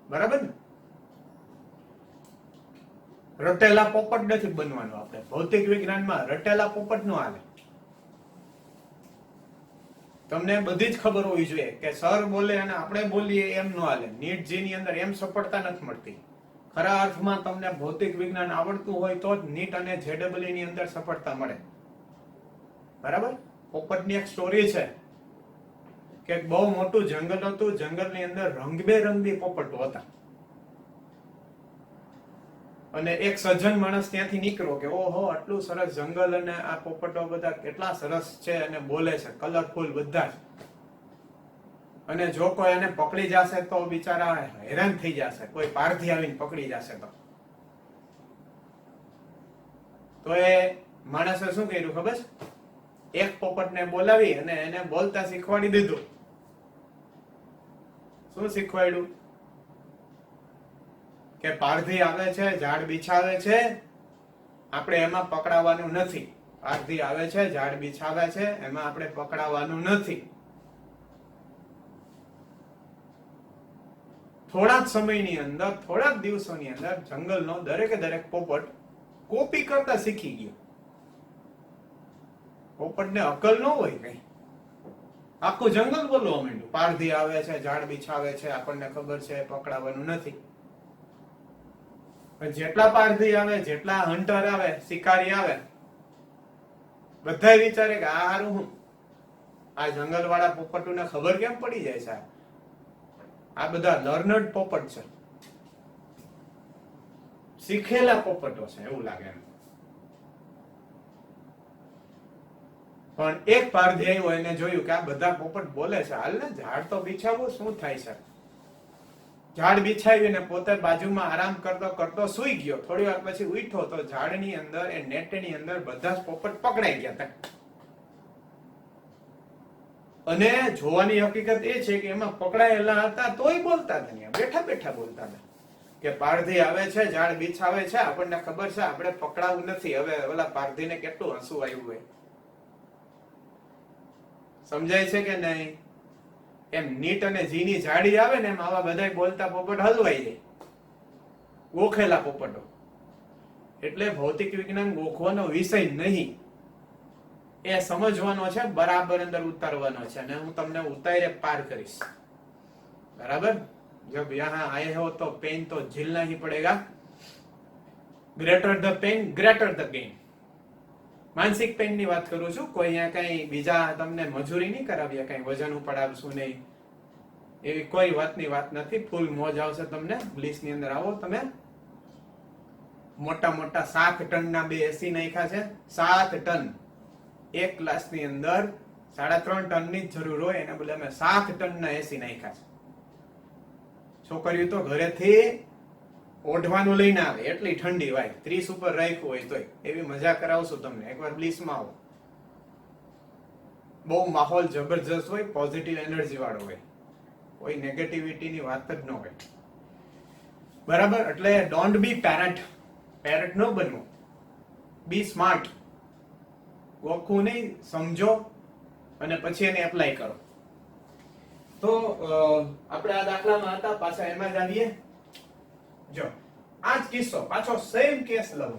બરાબર ને? રટેલા પોપટ નથી બનવાનું. આપણે ભૌતિક વિજ્ઞાનમાં રટેલા પોપટ નો હાલે. તમને બધી જ ખબર હોવી જોઈએ કે સર બોલે અને આપણે બોલીએ એમ નો હાલે. નીટ જી ની અંદર એમ સફળતા નથી મળતી. ખરા અર્થમાં તમને ભૌતિક વિજ્ઞાન આવડતું હોય તો જ નીટ અને જેડબલઈ ની અંદર સફળતા મળે. બરાબર? પોપટની એક સ્ટોરી છે કે બહુ મોટું જંગલ હતું. જંગલની અંદર રંગબેરંગી પોપટો હતા. અને એક સજ્જન માણસ ત્યાંથી નીકળ્યો કે ઓહો, આટલું સરસ જંગલ અને આ પોપટો બધા કેટલા સરસ છે અને બોલે છે, કલરફુલ બધા જ. અને જો કોઈ એને પકડી જશે તો બિચારા હેરાન થઈ જશે. કોઈ પારધી આવીને પકડી જશે તો એ માણસે શું કર્યું ખબર? એક પોપટને બોલાવી અને એને બોલતા શીખવાડી દીધું. શું શીખવાડ્યું? કે પારધી આવે છે, ઝાડ બિછાવે છે, આપણે એમાં પકડાવાનું નથી. પારધી આવે છે, ઝાડ બિછાવે છે, એમાં આપણે પકડાવાનું નથી. થોડા જ સમયની અંદર, થોડા જ દિવસોની અંદર જંગલનો દરેકે દરેક પોપટ કોપી કરતા શીખી ગયો. પોપટને અકલ ન હોય કઈ, આખું જંગલ બોલવા માંડ્યું. પારધી આવે છે, ઝાડ બિછાવે છે, આપણને ખબર છે, પકડાવાનું નથી. જેટલા પારધી આવે, જેટલા હન્ટર આવે, શિકારી આવે, બધા વિચારે કે આ હારું હું, આ જંગલ વાળા પોપટોને ખબર કેમ પડી જાય છે? આ બધા લર્નડ પોપટ છે, શીખેલા પોપટો છે એવું લાગે એમ. પણ એક પારધી આવ્યો, એને જોયું કે આ બધા પોપટ બોલે છે, હાલ ને ઝાડ તો બિછાવું, શું થાય છે? ઝાડ બિછાવીને પોતે બાજુમાં આરામ કરતો કરતો સુઈ ગયો. થોડી વાર પછી ઉઠ્યો તો ઝાડની અંદર, એ નેટની અંદર બધા જ પોપટ પકડાઈ ગયા હતા. અને જોવાની હકીકત એ છે કે એમાં પકડાયેલા હતા તોય બોલતા હતા, બેઠા બેઠા બોલતા હતા કે પારધી આવે છે, ઝાડ બિછાવે છે, આપણને ખબર છે, આપણે પકડાવું નથી. હવે ઓલા પારધીને કેટલું હસવું આવ્યું હોય. સમજાય છે કે નહીં? એમ નીટ અને જીની જાડી આવે ને એમ આવા બધા બોલતા પોપટ હલવાઈ જાય, ગોખેલા પોપટો. એટલે ભૌતિક વિજ્ઞાન ગોખવાનો વિષય નહીં, એ સમજવાનો છે, બરાબર અંદર ઉતારવાનો છે. અને હું તમને ઉતારે પાર કરીશ. બરાબર? જબ યહાં આए हो तो पेन तो झेलना ही पड़ेगा. Greater the pain greater the gain. માનસિક પેન ની વાત કરું છું. કોઈ અહીંયા કઈ બીજા તમને મજૂરી નહીં કરાવીએ, કઈ વજન ઉપાડાવશું નહીં, એવી કોઈ વાતની વાત નથી. ફૂલ મોજ આવશે તમને. બ્લીસ ની અંદર આવો તમે. મોટા મોટા 7 ટનના 2 એસી નાખ્યા છે. 7 ટન. એક ક્લાસની અંદર 3.5 ટનની જ જરૂર હોય, એને બદલે અમે 7 ટનના એસી નાખ્યા છે. છોકરીઓ તો ઘરેથી ઓઢવાનું લઈને આવે, એટલી ઠંડી વાય. 30 ઉપર રાખ્યું હોય તોય. એવી મજા કરાવશું તમને. એકવાર બ્લીસમાં આવો. બહુ માહોલ જબરજસ્ત હોય, પોઝિટિવ એનર્જી વાળો હોય, કોઈ નેગેટિવિટીની વાત જ ન હોય. બરાબર? એટલે ડોન્ટ બી પેરેટ. પેરેટ ન બનવું. બી સ્માર્ટ. ગોખવું નહીં, સમજો અને પછી એને એપ્લાય કરો. તો આપણે આ દાખલામાં હતા, પાછા એમાં જ આવીએ. જો આ જ કિસ્સો પાછો સેમ કેસ લઉં.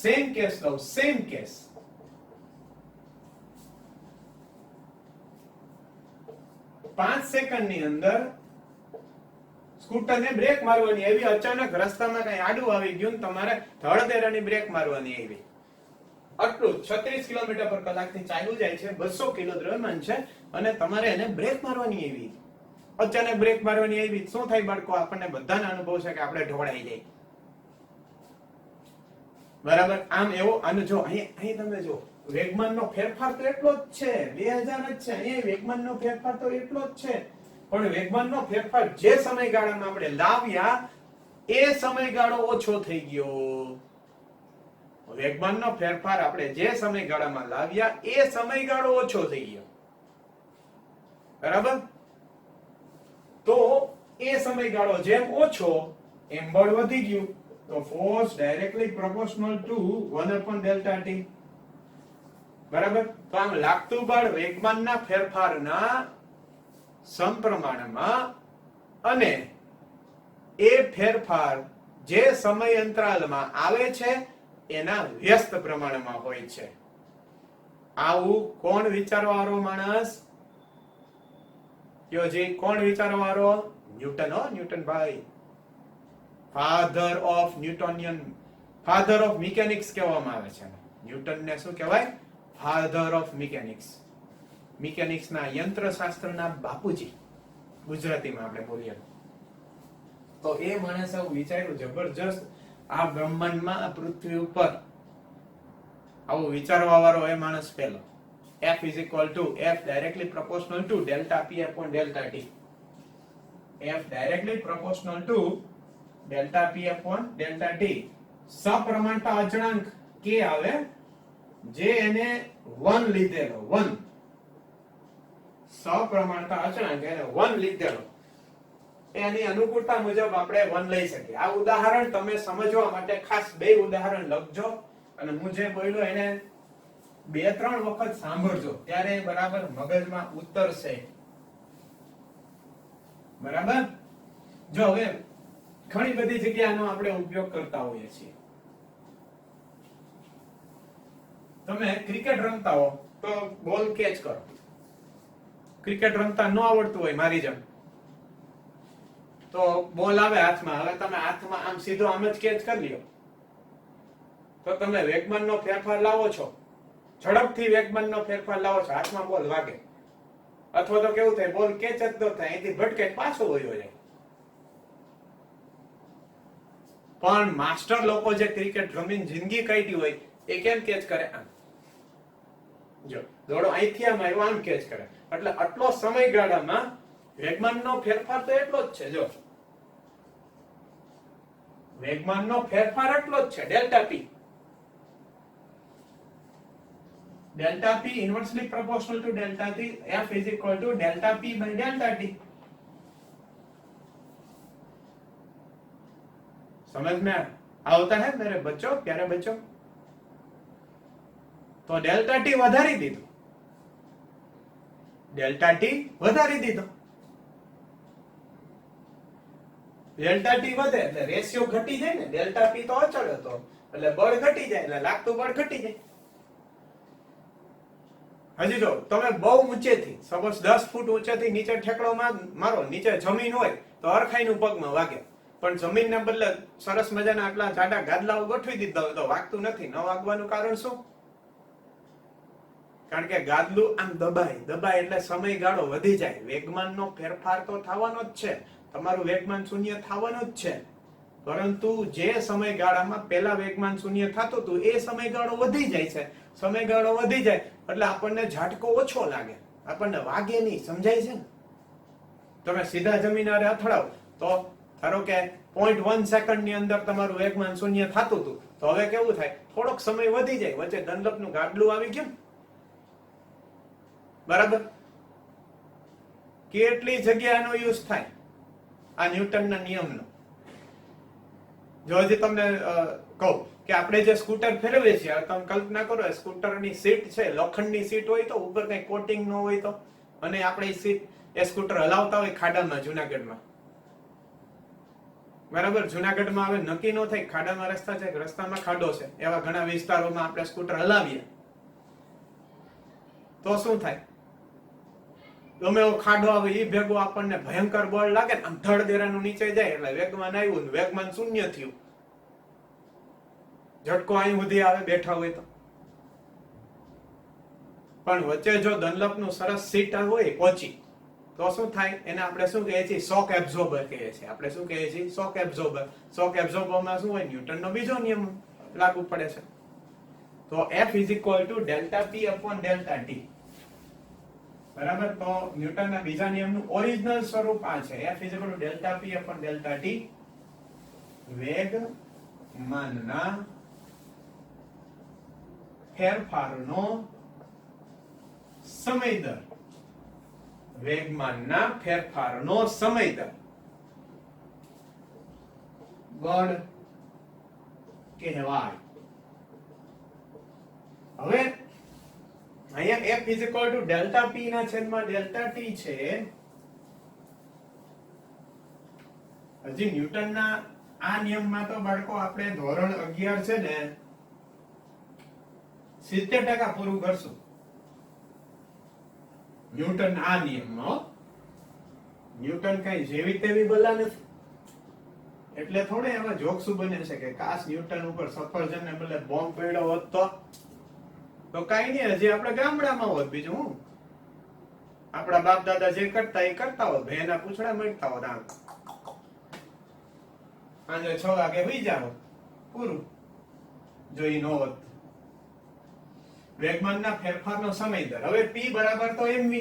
સેમ કેસ લઉં, સેમ કેસ. 5 સેકન્ડની અંદર સ્કૂટરને બ્રેક મારવાની આવી, અચાનક રસ્તામાં કઈ આડું આવી ગયું ને તમારે ધડધેરાની બ્રેક મારવાની આવી. આટલું 36 કિલોમીટર પર કલાકથી ચાલ્યું જાય છે, 200 કિલો દ્રવ્યમાન છે અને તમારે એને બ્રેક મારવાની આવી. અચાનક બ્રેક મારવાની આવી, શું થાય બાળકો? આપણને બધાને અનુભવ છે કે આપણે ઢોળાઈ જાય. બરાબર? આમ એવો અને જો અહીં તમે જો વેગમાનનો ફેરફાર તો એટલો જ છે, 2000 જ છે. અહીં વેગમાનનો ફેરફાર તો એટલો જ છે, પણ વેગમાનનો ફેરફાર જે સમયગાળામાં આપણે લાવ્યા એ સમયગાળો ઓછો થઈ ગયો. વેગમાનનો ફેરફાર આપણે જે સમયગાળામાં લાવ્યા એ સમયગાળો ઓછો થઈ ગયો. બરાબર? તો એ સમયગાળો જેમ ઓછો એમ બળ વધી ગયું. તો force directly proportional to 1/Δt. બરાબર? તો આમ લાગતું બળ વેગમાનના ફેરફારના સમપ્રમાણમાં અને એ ફેરફાર જે સમય અંતરાલમાં આવે છે એના વ્યસ્ત પ્રમાણમાં હોય છે. આવું કોણ વિચારવાળો માણસ? જી કોણ વિચારવાળો? ન્યૂટન. ન્યૂટન ભાઈ, ફાધર ઓફ મિકેનિક્સ કહેવામાં આવે છે. ન્યૂટનને શું કહેવાય? Father of mechanics. મિકેનિક્સના યંત્રશાસ્ત્રના બાપુજી ગુજરાતીમાં આપણે બોલીએ તો. એ માણસે આવું વિચાર્યું જબરજસ્ત, આ બ્રહ્માંડમાં આ પૃથ્વી ઉપર આવું વિચારવા વાળો એ માણસ પહેલો. F is equal to F directly proportional to delta P upon delta T. F directly proportional to delta P upon delta T. સપ્રમાણતા અચળાંક K આવે જે એને 1 લીધેલો. 1 સપ્રમાણતા અચળાંક એને 1 લીધેલો, એની અનુકૂળતા મુજબ આપણે 1 લઈ શકીએ. આ ઉદાહરણ તમે સમજવા માટે ખાસ 2 ઉદાહરણ લખજો અને હું જે બોલ્યો એને 2-3 વખત સાંભળજો, ત્યારે બરાબર મગજમાં ઉતરશે. બરાબર? જો હવે ઘણી બધી જગ્યાનો આપણે ઉપયોગ કરતા હોઈએ છીએ. તમે ક્રિકેટ રમતા હો તો બોલ કેચ કરો. ક્રિકેટ રમતા ન આવડતું હોય મારી જેમ તો બોલ આવે હાથમાં, હવે તમે હાથમાં આમ સીધો આમ જ કેચ કરી લ્યો તો તમે વેગમાનનો ફેરફાર લાવો છો, ઝડપથી વેગમાનનો ફેરફાર લાવો છો, હાથમાં બોલ વાગે. અથવા તો કેવું થાય, બોલ કેચ જ ન થાય, અહીંથી ભટકે પાછો વયો જાય. પણ માસ્ટર લોકો જે ક્રિકેટ રમીને જિંદગી કાઢી હોય એ કેમ કેચ કરે? આમ જો દોડો અહીંથી આમ આવ્યો, આમ કેચ કરે. એટલે આટલો સમયગાળામાં વેગમાનનો ફેરફાર તો એટલો જ છે. જો વેગમાનનો ફેરફાર એટલો જ છે, delta P. delta p inversely proportional to delta t. F is equal to delta p by delta t. समझ में आता है मेरे बच्चों, प्यारे बच्चों? तो डेल्टा टी વધારી દીધું, ડેલ્ટા ટી વધારી દીધો. ડેલ્ટા ટી વધે એટલે રેશિયો ઘટી જાય ને. ડેલ્ટા પી તો અચળ હતો એટલે બળ ઘટી જાય, એટલે લાગતું બળ ઘટી જાય. હજી જો તમે બહુ ઊંચેથી, સપોઝ 10 ફૂટ ઊંચેથી નીચે ઠેકડો મારો, નીચે જમીન હોય તો અરખાઈનું પગમાં વાગે. પણ જમીનને બદલે સરસ મજાના આટલા જાડા ગાદલાઓ ગોઠવી દીધા હોય તો વાગતું નથી. ન વાગવાનું કારણ શું? કારણ કે ગાદલું આમ દબાય એટલે સમયગાળો વધી જાય. વેગમાનનો ફેરફાર તો થવાનો જ છે, તમારું વેગમાન શૂન્ય થવાનું જ છે, પરંતુ જે સમયગાળામાં પહેલા વેગમાન શૂન્ય થતું હતું એ સમયગાળો વધી જાય છે. સમયગાળો વધી જાય એટલે આપણને ઝાટકો ઓછો લાગે, આપણને વાગે નહીં. સમજાય છે ને? તમે સીધા જમીન આરે અથડાવ તો ધારો કે 0.1 સેકન્ડ ની અંદર તમારું વેગમાન શૂન્ય થતું હતું, તો હવે કેવું થાય? થોડોક સમય વધી જાય, વચ્ચે ડનલપનું ગાડલું આવી ગયું. બરાબર? કેટલી જગ્યાનો યુઝ થાય આ ન્યૂટનના નિયમનો. જો હજી તમને કહું કે આપણે જે સ્કૂટર ફેરવીએ છીએ, તમે કલ્પના કરો સ્કૂટરની સીટ છે, લોખંડની સીટ હોય તો ઉપર કઈ કોટિંગ ન હોય તો, અને આપણે સીટ એ સ્કૂટર હલાવતા હોય ખાડામાં, જુનાગઢમાં. બરાબર? જુનાગઢમાં હવે નક્કી ન થાય ખાડામાં રસ્તા છે કે રસ્તામાં ખાડો છે, એવા ઘણા વિસ્તારોમાં આપણે સ્કૂટર હલાવીએ તો શું થાય? ગમે એવો ખાડો આવે એ ભેગો આપણને ભયંકર બળ લાગે ને આમ ધડદેરાનું નીચે જાય એટલે વેગમાન આવ્યું ને વેગમાન શૂન્ય થયું, ઝટકો અહીં સુધી આવે બેઠા હોય તો. પણ વચ્ચે જો દનલપનું સરસ સીટ હોય પહોંચી તો શું થાય, એને આપણે શું કહીએ છીએ, શોક એબ્ઝોર્બર કહીએ છીએ. આપણે શું કહીએ છીએ, શોક એબ્ઝોર્બર. શોક એબ્ઝોર્બરમાં શું હોય, ન્યૂટનનો બીજો નિયમ લાગુ પડે છે. તો F is equal to delta P upon delta T. બરાબર. તો ન્યૂટનના બીજા નિયમનું ઓરિજિનલ સ્વરૂપ આ છે. F is equal to delta P upon delta T. વેગમાનના ફેરફારનો સમય દર. વેગમાનના ફેરફારનો સમય દર બળ કહેવાય. હવે અહીંયા F is equal to delta P ના છેદમાં delta T છે. હજી ન્યૂટનના આ નિયમમાં તો બાળકો આપણે ધોરણ 11 છે ને 70% પૂરું કરશું. ન્યૂટન આ નિયમમાં, ન્યૂટન કઈ જેવી તેવી બલા નથી. એટલે થોડે એમાં જોક્સું બને છે કે કાશ ન્યૂટન ઉપર સફરજનને બદલે બોમ્બ પડ્યો હોત તો કાઈ નહીં, હજી આપણે ગામડામાં હોત. બીજું હું, આપણા બાપ દાદા જે કરતા એ કરતા હોત, ભેના પૂછડા મળતા હોત, આમ સાંજે 6 વાગે સુઈ જાવ, પૂરું. જો ઈ નો હોત. વેગમાનના ફેરફારનો સમય દર. હવે P બરાબર તો mv,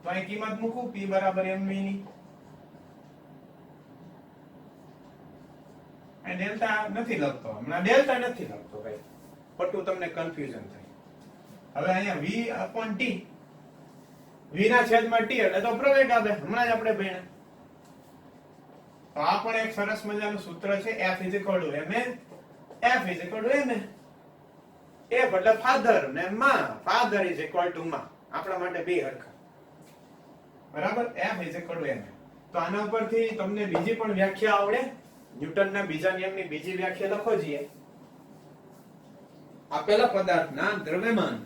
તો અહીં કિંમત મૂકું P બરાબર mv ની. ડેલ્ટા નથી લખતો હમણાં, ડેલ્ટા નથી લખતો ભાઈ, ખોટું તમને કન્ફ્યુઝન થાય. હવે અહીંયા v upon t, v ના છેદમાં t એટલે તો પ્રવેગ આવે, હમણાં જ આપણે ભણ્યા. તો આ પણ એક સરસ મજાનું સૂત્ર છે. F is equal to ma, F is equal to ma. F એટલે ફાધર ને માં, ફાધર is equal to માં, આપણા માટે બે હરખા. બરાબર. F is equal to ma. તો આના ઉપરથી તમને બીજી પણ વ્યાખ્યા આવડે. ન્યૂટનના બીજા નિયમની બીજી વ્યાખ્યા લખો છીએ. આપેલા પદાર્થના દ્રવ્યમાન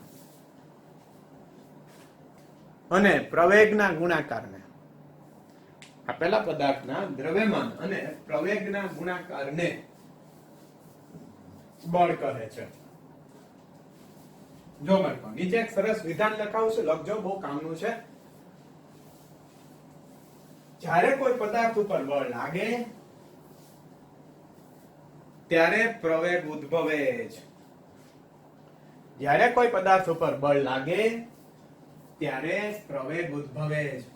અને પ્રવેગના ગુણાકારને, આપેલા પદાર્થના દ્રવ્યમાન અને પ્રવેગના ગુણાકારને બળ કહે છે. જો બાળકો નીચે એક સરસ વિધાન લખાવું છું, લખજો, બહુ કામનું છે. જ્યારે કોઈ પદાર્થ ઉપર બળ લાગે ત્યારે પ્રવેગ ઉદ્ભવે છે. જ્યારે કોઈ પદાર્થ ઉપર બળ લાગે ત્યારે પ્રવેગ ઉદ્ભવે છે.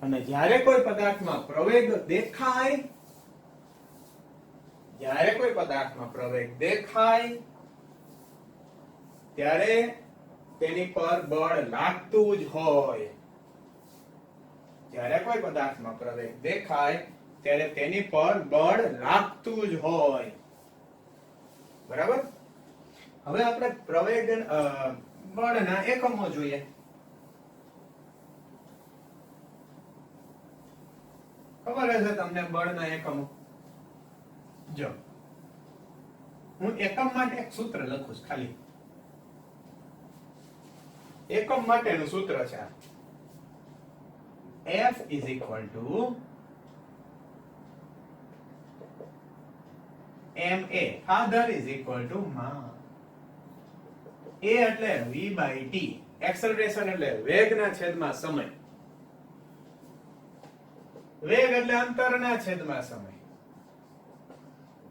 અને જ્યારે કોઈ પદાર્થમાં પ્રવેગ દેખાય, જ્યારે કોઈ પદાર્થમાં પ્રવેગ દેખાય ત્યારે તેની પર બળ લાગતું જ હોય. જ્યારે કોઈ પદાર્થમાં પ્રવેગ દેખાય ત્યારે તેની પર બળ લાગતું જ હોય. બરાબર. હવે આપણે પ્રવેગ બળના એકમો જોઈએ. ખબર હશે તમને બળના એકમો. જો હું એકમ માટે એક સૂત્ર લખું છું, ખાલી એકમ માટેનું સૂત્ર છે. F is equal to ma, father is equal to ma. A એટલે v by t, એક્સેલરેશન એટલે વેગના છેદમાં સમય, વેગ એટલે અંતરના છેદમાં સમય.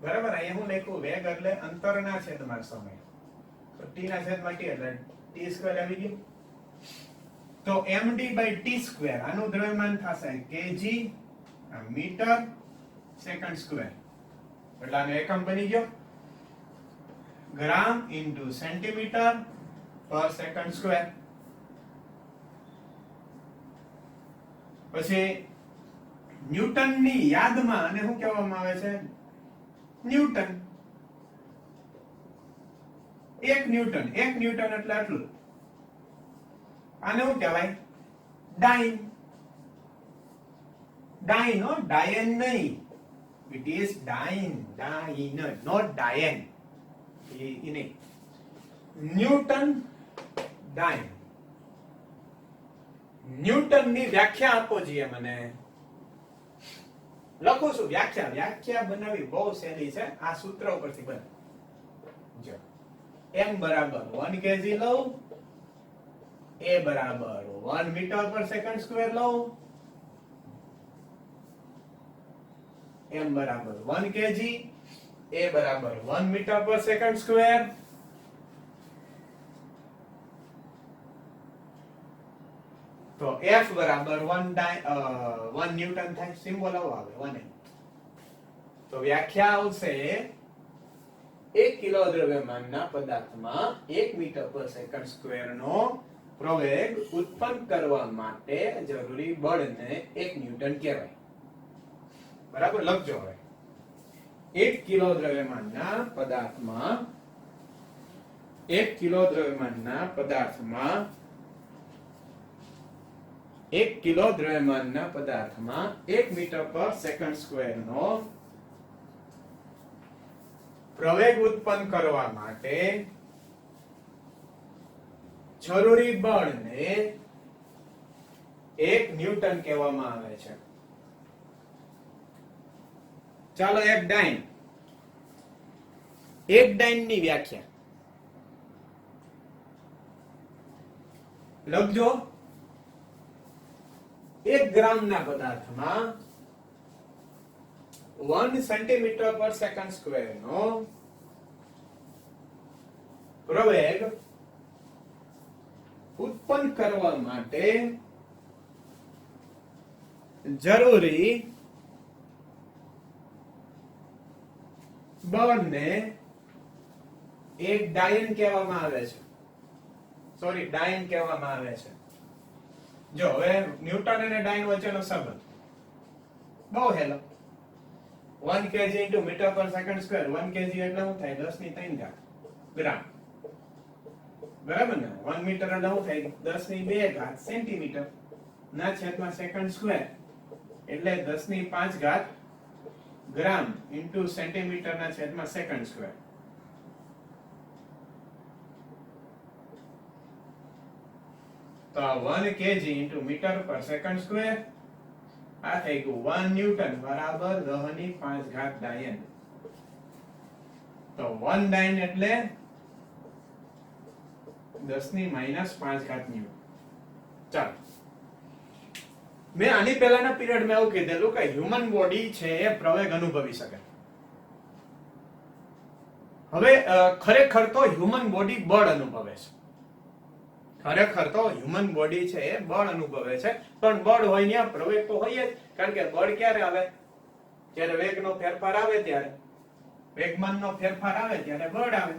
બરાબર. અહીંયા હું લખ્યું વેગ એટલે અંતરના છેદમાં સમય, તો t ના છેદમાં t એટલે t સ્ક્વેર આવી ગયું. તો md by t સ્ક્વેર, આનું દ્રવ્યમાન થશે kg મીટર સેકન્ડ સ્ક્વેર, એટલે આનો એકમ બની ગયો ગ્રામ ઇન્ટુ સેન્ટીમીટર પર સેકન્ડ સ્ક્વેર. પછી ન્યૂટનની યાદમાં આને શું કહેવામાં આવે છે, ન્યૂટન. એક ન્યૂટન એટલે આટલું. આને શું કહેવાય, ડાઇન. ડાઇન હો, ડાયન નહીં. It is dyne, not diane. Newton dyne. ન્યૂટનની વ્યાખ્યા આપો જોઈએ મને. લખું છું વ્યાખ્યા બનાવી બહુ સહેલી છે. આ સૂત્ર ઉપરથી બને. જો m બરાબર 1 kg લઉં, a બરાબર 1 મીટર પર સેકન્ડ સ્ક્વેર લઉં, m બરાબર 1 kg, a બરાબર 1 મીટર પર સેકન્ડ સ્ક્વેર, તો f બરાબર 1 ન્યૂટન થાય. સિમ્બોલ આવો આવે 1 તો વ્યાખ્યા આવશે 1 કિલો દ્રવ્યમાનના પદાર્થમાં 1 મીટર પર સેકન્ડ સ્ક્વેર નો પ્રવેગ ઉત્પન્ન કરવા માટે જરૂરી બળને 1 ન્યૂટન કહેવાય. બરાબર લખજો. હવે 1 કિલો દ્રવ્યમાનના પદાર્થમાં 1 કિલો દ્રવ્યમાનના પદાર્થમાં 1 કિલો દ્રવ્યમાનના પદાર્થમાં 1 મીટર પર સેકન્ડ સ્ક્વેર નો પ્રવેગ ઉત્પન્ન કરવા માટે જરૂરી બળને 1 ન્યૂટન કહેવામાં આવે છે. ચાલો એક ડાઇનની વ્યાખ્યા લખજો. 1 ગ્રામના પદાર્થમાં 1 સેન્ટીમીટર પર સેકન્ડ સ્ક્વેર નો પ્રવેગ ઉત્પન્ન કરવા માટે જરૂરી બળને એક ડાયન કહેવામાં આવે છે. ડાયન કહેવામાં આવે છે. જો હવે ન્યૂટન અને ડાયન વચ્ચેનો સંબંધ બહુ હેલો. 1 kg into મીટર પર સેકન્ડ સ્ક્વેર. 1 kg એટલે શું થાય? 10 ની 3 ઘાત ગ્રામ. બરાબર ને? 1 મીટર એટલે શું થાય? 10 ની 2 ઘાત સેન્ટીમીટર ના છેદમાં સેકન્ડ સ્ક્વેર એટલે 10 ની 5 ઘાત ગ્રામ ઇન્ટુ સેન્ટીમીટર ના છેદમાં સેકન્ડ સ્ક્વેર. તો 1 kg into મીટર પર સેકન્ડ સ્ક્વેર આ થઈ ગયું 1 ન્યૂટન બરાબર 10 ની 5 ઘાત ડાયન. તો 1 ડાયન એટલે 10 ની -5 ઘાત ન્યૂટન. ચાલો મેં આની પહેલાના પીરિયડમાં એવું કીધેલું કે હ્યુમન બોડી છે એ પ્રવેગ અનુભવી શકે. હવે ખરેખર તો હ્યુમન બોડી બળ અનુભવે છે. ખરેખર તો હ્યુમન બોડી છે એ બળ અનુભવે છે, પણ બળ હોય ત્યાં પ્રવેગ તો હોય જ. કારણ કે બળ ક્યારે આવે? જ્યારે વેગનો ફેરફાર આવે ત્યારે, વેગમાનનો ફેરફાર આવે ત્યારે બળ આવે.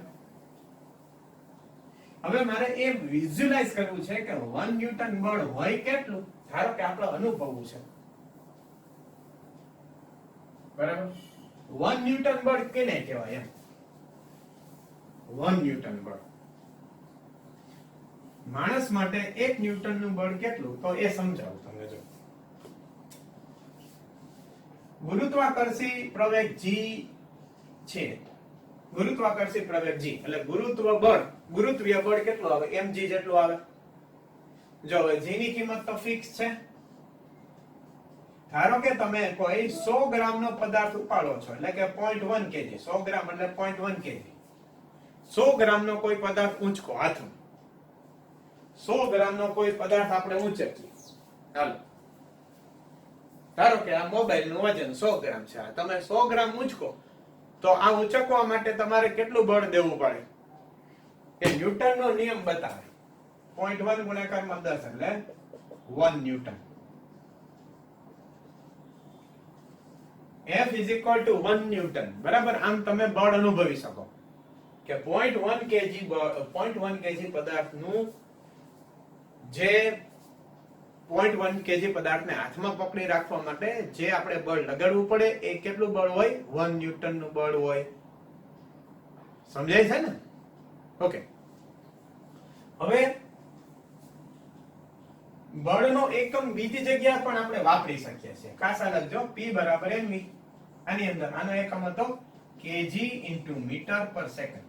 હવે મારે એ વિઝ્યુઅલાઇઝ કરવું છે કે 1 ન્યૂટન બળ હોય કેટલું. ધારો કે આપણે અનુભવવું છે. બરાબર? 1 ન્યૂટન બળ કેને કહેવાય? એમ 1 ન્યૂટન બળ માણસ માટે 1 ન્યૂટન નું બળ કેટલું તો એ સમજાવું તમને. જો ગુરુત્વાકર્ષી પ્રવેગ g છે, ગુરુત્વાકર્ષી પ્રવેગ g એટલે ગુરુત્વીય બળ કેટલું આવે? mg જેટલું આવે. જો હવે g ની કિંમત તો ફિક્સ છે. ધારો કે તમે કોઈ 100 ગ્રામ નો પદાર્થ ઉપાડો છો એટલે કે 0.1 kg. 100 ગ્રામ એટલે 0.1 kg. 100 ગ્રામ નો કોઈ પદાર્થ ઊંચકો હાથમાં, 100 ગ્રામ નો કોઈ પદાર્થ આપણે ઊંચકીએ. ચાલો ધારો કે આ મોબાઈલ નું વજન 100 ગ્રામ છે. તમે 100 ગ્રામ ઊંચકો તો આ ઊંચકવા માટે તમારે કેટલું બળ દેવું પડે? કે ન્યૂટન નો નિયમ બતાવે 0.1 ગુણાકારમાં 10 એટલે 1 newton. F is equal to 1 newton. બરાબર? આમ તમે બળ અનુભવી શકો કે 0.1 kg પદાર્થનું જે 0.1 kg પદાર્થને હાથમાં પકડી રાખવા માટે જે આપણે બળ લગાડવું પડે એ કેટલું બળ હોય? 1 ન્યૂટન નું બળ હોય. સમજાય છે ને? ઓકે. હવે બળનો એકમ બીજી જગ્યાએ પણ આપણે વાપરી શકીએ છીએ. ખાસ લખજો P બરાબર mv. આની અંદર આનો એકમ હતો kg into મીટર પર સેકન્ડ.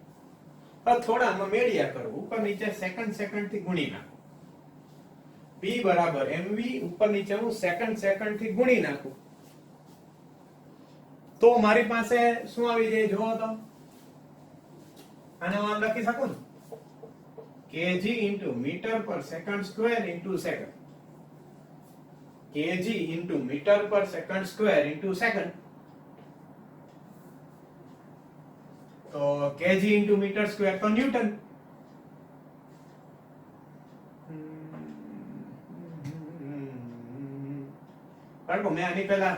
થોડામાં મેળિયા કરો, ઉપર નીચે સેકન્ડ થી ગુણી નાખો. P બરાબર mv, ઉપર નીચે હું સેકન્ડ થી ગુણી નાખું તો મારી પાસે શું આવી જાય જુઓ તો. આને હું લખી શકું ને kg into meter per second square into second. kg into meter per second square into second. તો kg into meter square તો ન્યૂટન. બાળકો મેં આની પહેલા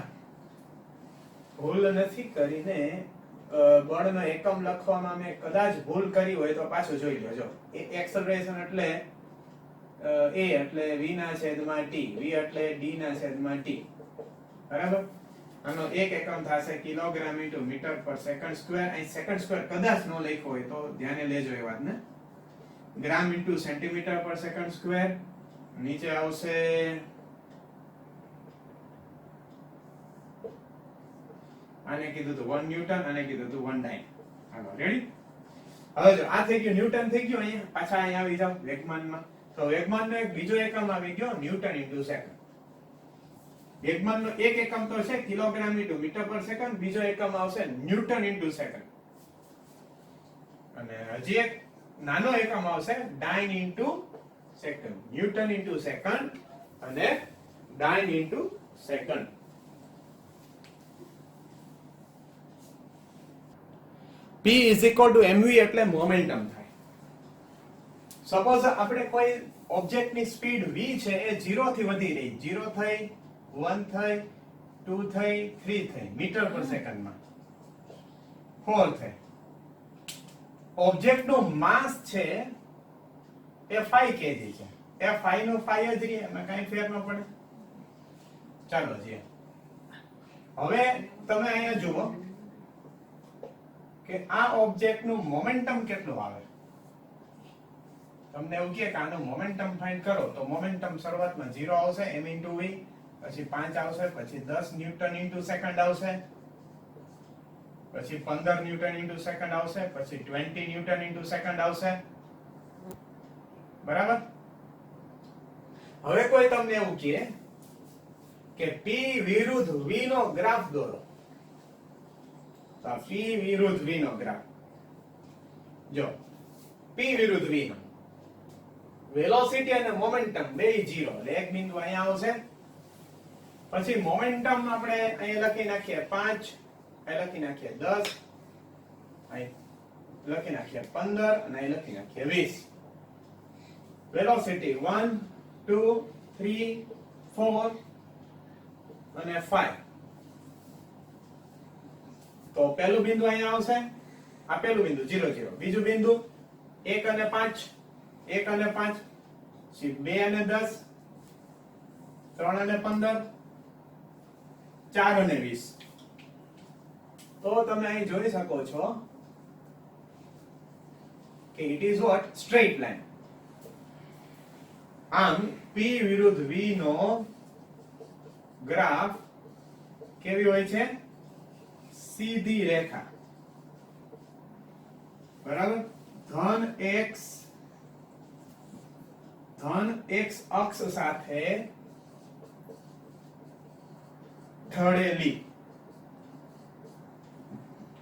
ભૂલ નથી કરીને બળનો એકમ લખવામાં મેં કદાચ ભૂલ કરી હોય તો પાછું જોઈ લેજો. એક્સલરેશન એટલે a એટલે v ના છેદમાં t, v એટલે d ના છેદમાં t. બરાબર. આનો એક એકમ થશે કિલોગ્રામ ઇન્ટુ મીટર પર સેકન્ડ સ્ક્વેર. અહીં સેકન્ડ સ્ક્વેર કદાચ ન લખ્યો હોય તો ધ્યાને લેજો એ વાતને. ગ્રામ ઇન્ટુ સેન્ટીમીટર પર સેકન્ડ સ્ક્વેર. નીચે આવશે આને કીધું તો 1 ન્યૂટન, આને કીધું તો 1 ડાઇન. હાલો રેડી. હવે જો આ થઈ ગયું ન્યૂટન થઈ ગયું. અહીંયા પાછા અહીંયા આવી જાવ વેગમાનમાં. તો વેગમાનનો એક બીજો એકમ આવી ગયો ન્યૂટન ઇન્ટુ સેકન્ડ. વેગમાનનો એક એકમ તો છે કિલોગ્રામ ઇન્ટુ મીટર પર સેકન્ડ, બીજો એકમ આવશે ન્યૂટન ઇન્ટુ સેકન્ડ. અને હજી એક નાનો એકમ આવશે dyne into second. Newton into second અને dyne into second. P is equal to mv એટલે મોમેન્ટમ થાય. સપોઝ આપણે કોઈ ઓબ્જેક્ટની સ્પીડ v છે એ 0 થી વધી રહી, 0 થઈ, 1 થઈ, 2 થઈ, 3 થઈ મીટર પર સેકન્ડમાં, 4 થઈ. ઓબ્જેક્ટનું માસ છે એ 5 kg છે. એ 5 નો 5 જ રહે, એમાં કઈ ફેર ન પડે. ચાલો જી. હવે તમે અહીંયા જુઓ કે આ ઓબ્જેક્ટ નું મોમેન્ટમ કેટલું આવે. તમને એવું કહે કે આનું મોમેન્ટમ ફાઇન્ડ કરો તો મોમેન્ટમ શરૂઆતમાં 0 આવશે m into v, પછી 5 આવશે, પછી 10 ન્યૂટન ઇન્ટુ સેકન્ડ આવશે, પછી 15 ન્યૂટન ઇન્ટુ સેકન્ડ આવશે, પછી 20 ન્યૂટન ઇન્ટુ સેકન્ડ આવશે. બરાબર. હવે કોઈ તમને એવું કહે કે p વિરુદ્ધ v નો ગ્રાફ દોરો. તો p વિરુદ્ધ v નો ગ્રાફ. જો p વિરુદ્ધ v નો વેલોસિટી અને મોમેન્ટમ બે 0 એટલે એક બિંદુ અહીંયા આવશે. પછી મોમેન્ટમ આપણે અહીંયા લખી નાખીએ 5, અહીં લખી નાખીએ 10, અહીં લખી નાખીએ 15 અને અહીં લખી નાખીએ 20. વેલોસિટી 1 2 3 4 અને 5. તો પહેલું બિંદુ અહીંયા આવશે. આ પહેલું બિંદુ 0 0. બીજું બિંદુ 1 અને 5, 1 અને 5, 2 અને 10, 3 અને 15, 4 અને 20. તો તમે અહીં જોઈ શકો છો કે it is what straight line. આમ p વિરુદ્ધ v નો ગ્રાફ કેવી હોય છે? સીધી રેખા. બરાબર. ધન x અક્ષ સાથે ઢળેલી.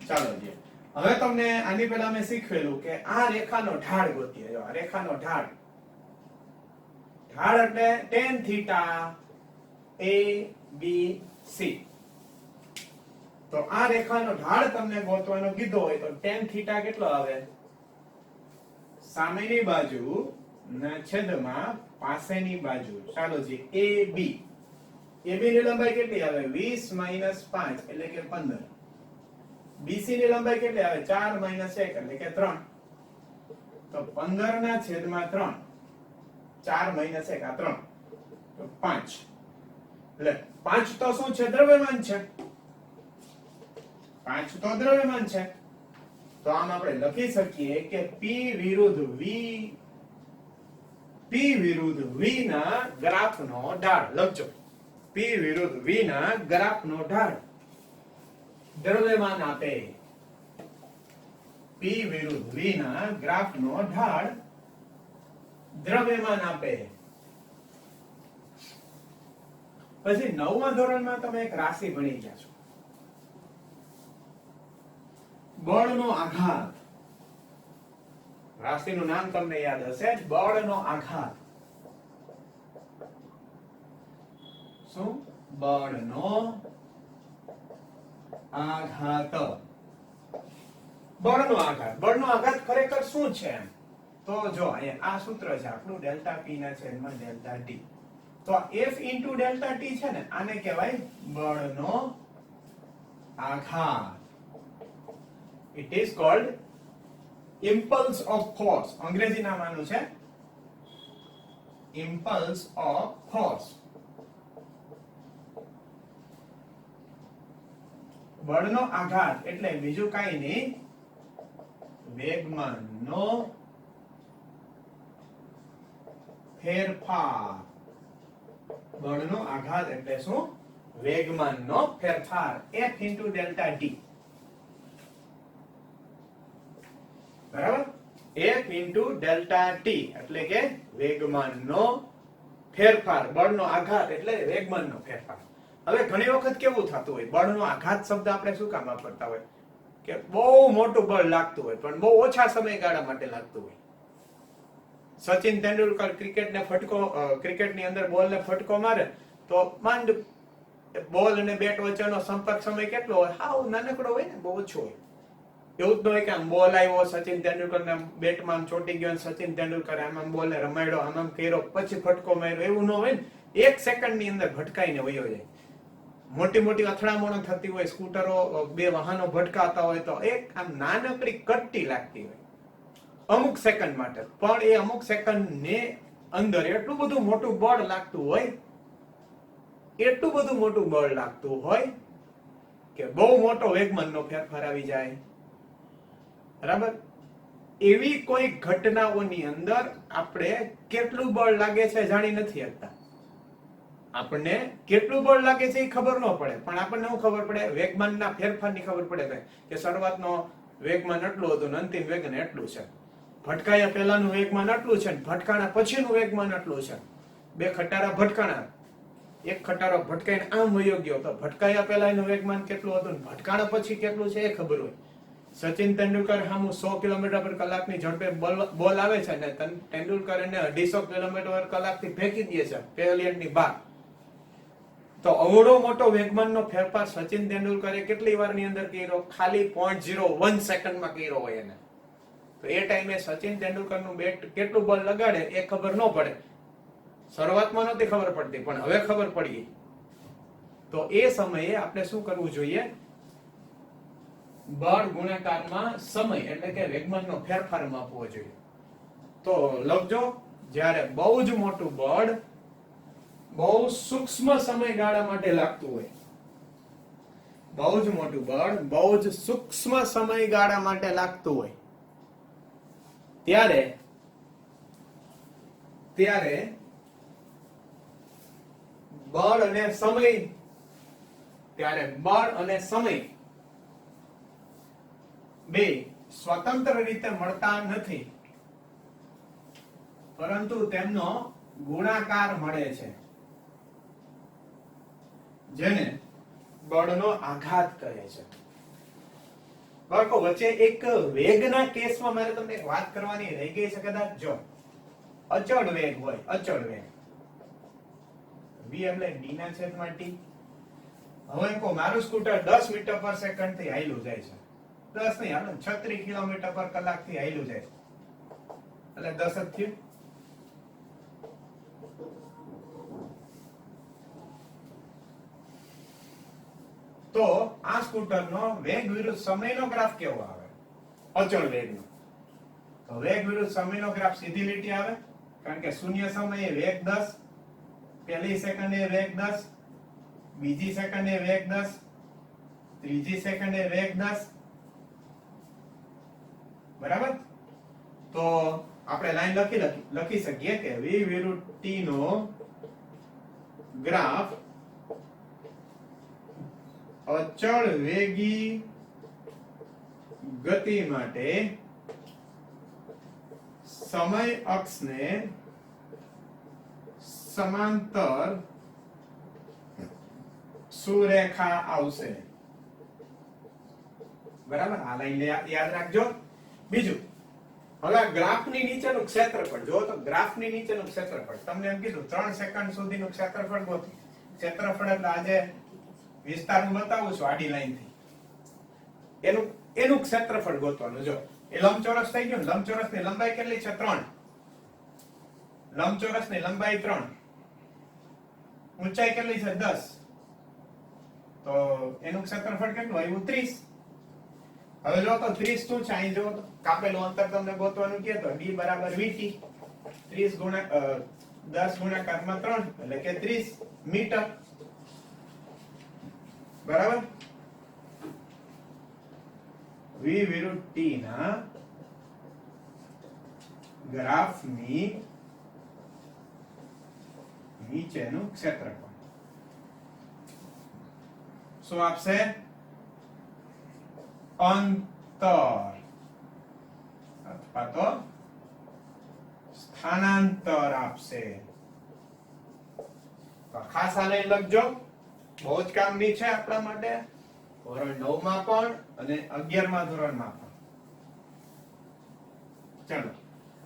ચાલો જી. હવે તમને આની પહેલા મેં શીખવેલું કે આ રેખાનો ઢાળ ગોતીએ. જો આ રેખાનો ઢાળ એટલે tan theta a b c. તો આ રેખાનો ઢાળ તમને ગોતવાનો કીધો હોય તો tan theta કેટલો આવે? સામેની બાજુ ના છેદમાં પાસેની બાજુ. ચાલો જી. ab ની લંબાઈ કેટલી આવે? 20 - 5 એટલે કે 15. bc ની લંબાઈ કેટલી આવે? 4 - 1 એટલે કે 3. તો 15 ના છેદમાં 3, 4 - 1 આ 3, તો 5. એટલે 5 તો શું છે? દ્રવ્યમાન છે. 5 તો દ્રવ્યમાન છે. તો આમ આપણે લખી શકીએ કે p વિરુદ્ધ v ના ગ્રાફનો ઢાળ. લખજો. p વિરુદ્ધ v ના ગ્રાફનો ઢાળ દ્રવ્યમાન આપે. P વિરુદ્ધ V ના ગ્રાફનો ઢાળ દ્રવ્યમાન આપે. પછી 9મા ધોરણમાં તમે એક રાશિ ભણી ગયા છો, બળનો આઘાત. રાશિનું નામ તમને યાદ હશે, બળનો આઘાત. શું? બળનો આઘાત. બળનો આઘાત. બળનો આઘાત ખરેખર શું છે એમ તો જો અહીંયા આ સૂત્ર છે આપણું, ડેલ્ટા P ના છેદમાં ડેલ્ટા T. તો F ઇન્ટુ ડેલ્ટા T છે ને, આને કહેવાય બળનો આઘાત. It is called impulse of force. અંગ્રેજી નામ આનું છે impulse of force. બળનો આઘાત એટલે બીજું કાંઈ નહીં, વેગમાનનો ફેરફાર. બળનો આઘાત એટલે શું? વેગમાનનો ફેરફાર. F into delta T. બરાબર? F ઇન્ટુ ડેલ્ટા T એટલે કે વેગમાનનો ફેરફાર. બળનો આઘાત એટલે વેગમાનનો ફેરફાર. હવે ઘણી વખત કેવું થતું હોય, બળનો આઘાત શબ્દ આપણે શું કામ વાપરતા હોય કે બહુ મોટું બળ લાગતું હોય પણ બહુ ઓછા સમયગાળા માટે લાગતું હોય. સચિન તેંડુલકર ક્રિકેટની અંદર બોલને ફટકો મારે તો માંડ બોલ અને બેટ વચ્ચેનો સંપર્ક સમય કેટલો હોય? હાવ નાનકડો હોય ને, બહુ ઓછો હોય. એવું જ ન હોય કે આમ બોલ આવ્યો, સચિન તેંડુલકરના બેટમાં ચોંટી ગયો, સચિન તેંડુલકરે આમ બોલને રમાડ્યો, આમ કર્યો, પછી ફટકો માર્યો, એવું ન હોય ને. 1 સેકન્ડની અંદર ભટકાઈને વયો જાય. મોટી મોટી અથડામણો થતી હોય, સ્કૂટરો, બે વાહનો ભટકાતા હોય તો એક આમ નાનકડી કટ્ટી લાગતી હોય અમુક સેકન્ડ માટે, પણ એ અમુક સેકન્ડને અંદર એટલું બધું મોટું બળ લાગતું હોય, એટલું બધું મોટું બળ લાગતું હોય કે બહુ મોટો વેગમાનનો ફેરફાર આવી જાય. બરાબર? એવી કોઈ ઘટનાઓની અંદર આપણે કેટલું બળ લાગે છે જાણી નથી શકતા. આપણને કેટલું બળ લાગે છે એ ખબર ન પડે, પણ આપણને શું ખબર પડે? વેગમાનના ફેરફારની ખબર પડે કે શરૂઆતનો વેગમાન એટલું હતું ને અંતિમ વેગમાન એટલું છે. ભટકાયા પહેલાનું વેગમાન આટલું છે ને ભટકાણા પછીનું વેગમાન આટલું છે. બે ખટારા ભટકાણા, એક ખટારો ભટકાઈને આમ વયો ગયો તો ભટકાયા પહેલાનું વેગમાન કેટલું હતું ને ભટકાણા પછી કેટલું છે એ ખબર હોય. સચિન તેંડુલકર સામું 100 કિલોમીટર પર કલાકની ઝડપે બોલ આવે છે ને તેંડુલકર એને 250 કિલોમીટર પર કલાકથી ફેંકી દે છે પેવેલિયનની બહાર. તો અવળો મોટો વેગમાનનો ફેરફાર સચિન તેંડુલકરે કેટલી વારની અંદર કર્યો? ખાલી 0.01 સેકન્ડમાં કર્યો હોય એને. તો એ ટાઈમે સચિન તેંડુલકરનું બેટ કેટલું બળ લગાડે એ ખબર ન પડે. શરૂઆતમાં નહોતી ખબર પડતી, પણ હવે ખબર પડી. તો એ સમયે આપણે શું કરવું જોઈએ? બળ ગુણાકારમાં સમય એટલે કે વેગમાનનો ફેરફાર માપવો જોઈએ. તો લખજો, જ્યારે બહુ જ મોટું બળ બહુ સૂક્ષ્મ સમયગાળા માટે લાગતું હોય, બહુ જ મોટું બળ બહુ જ સૂક્ષ્મ સમયગાળા માટે લાગતું હોય, ત્યારે બળ અને સમય બે સ્વતંત્ર રીતે મળતા નથી, પરંતુ તેમનો ગુણાકાર મળે છે, જેને બળનો આઘાત કહે છે. બાળકો, વચ્ચે એક વેગના કેસમાં મારે તમને એક વાત કરવાની રહી ગઈ છે કદાચ. જો અચળ વેગ હોય, અચળ વેગ v એટલે d ના છેદમાં t. હવે કહો મારું સ્કૂટર 10 મીટર પર સેકન્ડ થી હાલ્યું જાય છે, 10 નહીં હાલો 36 કિલોમીટર પર કલાક થી હાલ્યું જાય છે, એટલે 10 જ થયું. તો આ સ્કૂટરનો વેગ વિરુદ્ધ સમયનો ગ્રાફ કેવો આવે? અચળ વેગનો. તો વેગ વિરુદ્ધ સમયનો ગ્રાફ સીધી લીટી આવે, કારણ કે શૂન્ય સમયે વેગ 10, પહેલી સેકન્ડે વેગ 10, બીજી સેકન્ડે વેગ 10, ત્રીજી સેકન્ડે વેગ 10. બરાબર? તો આપણે લાઈન લખી શકીએ કે v વિરુદ્ધ t નો ગ્રાફ અચળ વેગી ગતિ માટે સમય અક્ષને સમાંતર સુરેખા આવશે. બરાબર, આ લાઈન યાદ રાખજો. બીજું, હવે ગ્રાફની નીચેનું ક્ષેત્રફળ જો તો ગ્રાફની નીચેનું ક્ષેત્રફળ તમને એમ કીધું 3 સેકન્ડ સુધીનું ક્ષેત્રફળ ગોતો. ક્ષેત્રફળ એટલે આજે વિસ્તાર હું બતાવું છું આડી લાઈન થી એનું ક્ષેત્રફળ ગોતવાનું. જો એ લંબચોરસ થઈ ગયું. લંબચોરસની લંબાઈ કેટલી છે? 3. લંબચોરસની લંબાઈ 3, ઊંચાઈ કેટલી છે? 10. તો એનું ક્ષેત્રફળ કેટલું આવ્યું? 30. હવે જો તો 30 શું છે? અહીં જો તો કાપેલું અંતર તમને ગોતવાનું કહે તો d બરાબર vt. 30 ગુણ્યા 10 ગુણાકારમાં 3 એટલે કે 30 મીટર. બરાબર, v વિરુદ્ધ t ના ગ્રાફની નીચેનું ક્ષેત્રફળ શું આપશે? અંતર અથવા તો સ્થાનાંતર આપશે. તો ખાસ આને લખજો, બહુ જ કામની છે આપણા માટે, ધોરણ 9 માં પણ અને 11મા ધોરણમાં પણ. ચલો,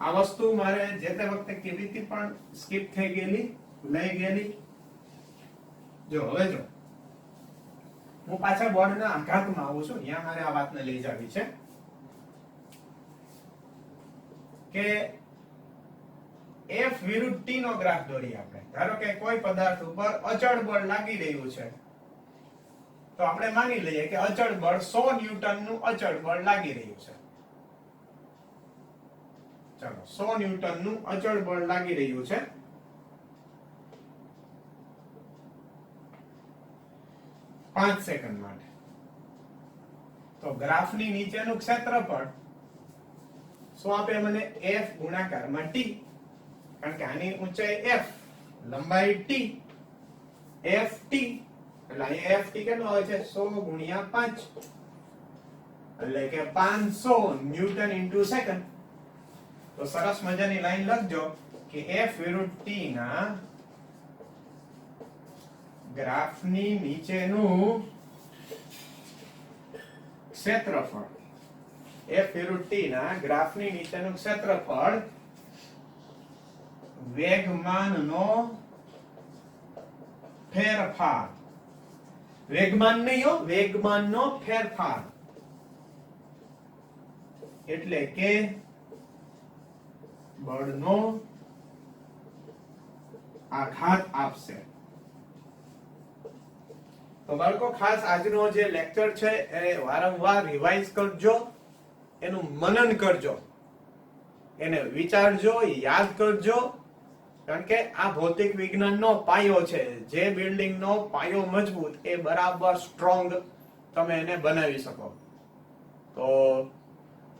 આ વસ્તુ મારે જે તે વખતે કેવી હતી પણ સ્કીપ થઈ ગયેલી, ભૂલાઈ ગયેલી. જો હવે જો હું પાછા બોર્ડના આઘાતમાં આવું છું. અહીંયા મારે આ વાતને લઈ જવી છે કે F વિરુદ્ધ T નો ગ્રાફ દોરીએ આપણે. ધારો કે કોઈ પદાર્થ ઉપર અચળ બળ લાગી રહ્યું છે તો આપણે માની લઈએ કે અચળ બળ 100 ન્યૂટનનું અચળ બળ લાગી રહ્યું છે. ચાલો, 100 ન્યૂટનનું અચળ બળ લાગી રહ્યું છે. પાંચ સેકન્ડ માટે. તો ગ્રાફની નીચેનું ક્ષેત્રફળ શું આપે મને? F ગુણાકારમાં T. કારણ કે આની ઊંચાઈ F, લંબાઈ T, ft એટલે અહીંયા ft કેટલો આવે છે? 100 ગુણ્યા 5 એટલે કે 500 ન્યૂટન ઇન્ટુ સેકન્ડ. તો સરસ મજાની લાઈન લખજો કે F વિરુદ્ધ T ના ગ્રાફની નીચેનું ક્ષેત્રફળ, F વિરુદ્ધ T ના ગ્રાફની નીચેનું ક્ષેત્રફળ વેગમાનનો ફેરફાર. વેગમાન નહીં હો, વેગમાનનો ફેરફાર એટલે કે બળનો આઘાત આપશે. તો બાળકો ખાસ આજનો જે લેક્ચર છે એ વારંવાર રિવાઇઝ કરજો, એનું મનન કરજો, એને વિચારજો, યાદ કરજો. કારણ કે આ ભૌતિક વિજ્ઞાનનો પાયો છે. જે બિલ્ડિંગનો પાયો મજબૂત એ બરાબર સ્ટ્રોંગ તમે એને બનાવી શકો. તો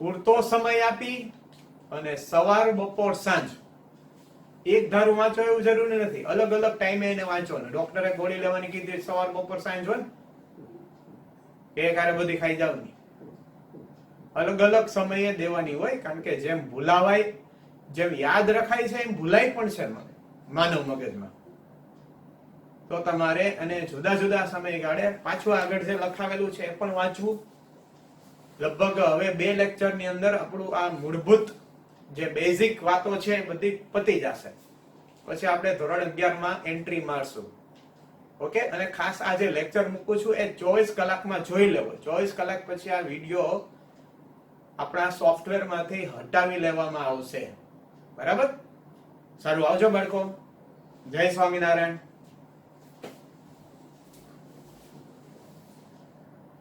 પૂરતો સમય આપી અને સવાર, બપોર, સાંજ એક ધારું વાંચો એવું જરૂરી નથી. અલગ અલગ ટાઈમે એને વાંચો ને. ડોક્ટરે ગોળી લેવાની કીધી સવાર, બપોર, સાંજ હોય ને, એક હારે બધી ખાઈ જાવ નહીં. અલગ અલગ સમયે દેવાની હોય. કારણ કે જેમ ભૂલાવાય, જેમ યાદ રખાય છે એમ ભૂલાય પણ છે માનવ મગજમાં. તો તમારે અને જુદા જુદા સમયગાળે પાછું આગળ જે લખાવેલું છે એ પણ વાંચવું. લગભગ હવે 2 લેક્ચરની અંદર આપણું આ મૂળભૂત જે બેઝિક વાતો છે એ બધી પતી જશે. પછી આપણે ધોરણ 11 માં એન્ટ્રી મારશું. ઓકે, અને ખાસ આ જે લેક્ચર મૂકું છું એ 24 કલાકમાં જોઈ લેવો. 24 કલાક પછી આ વિડીયો આપણા સોફ્ટવેરમાંથી હટાવી લેવામાં આવશે. બરાબર? સારું, આવજો બાળકો. જય સ્વામિનારાયણ.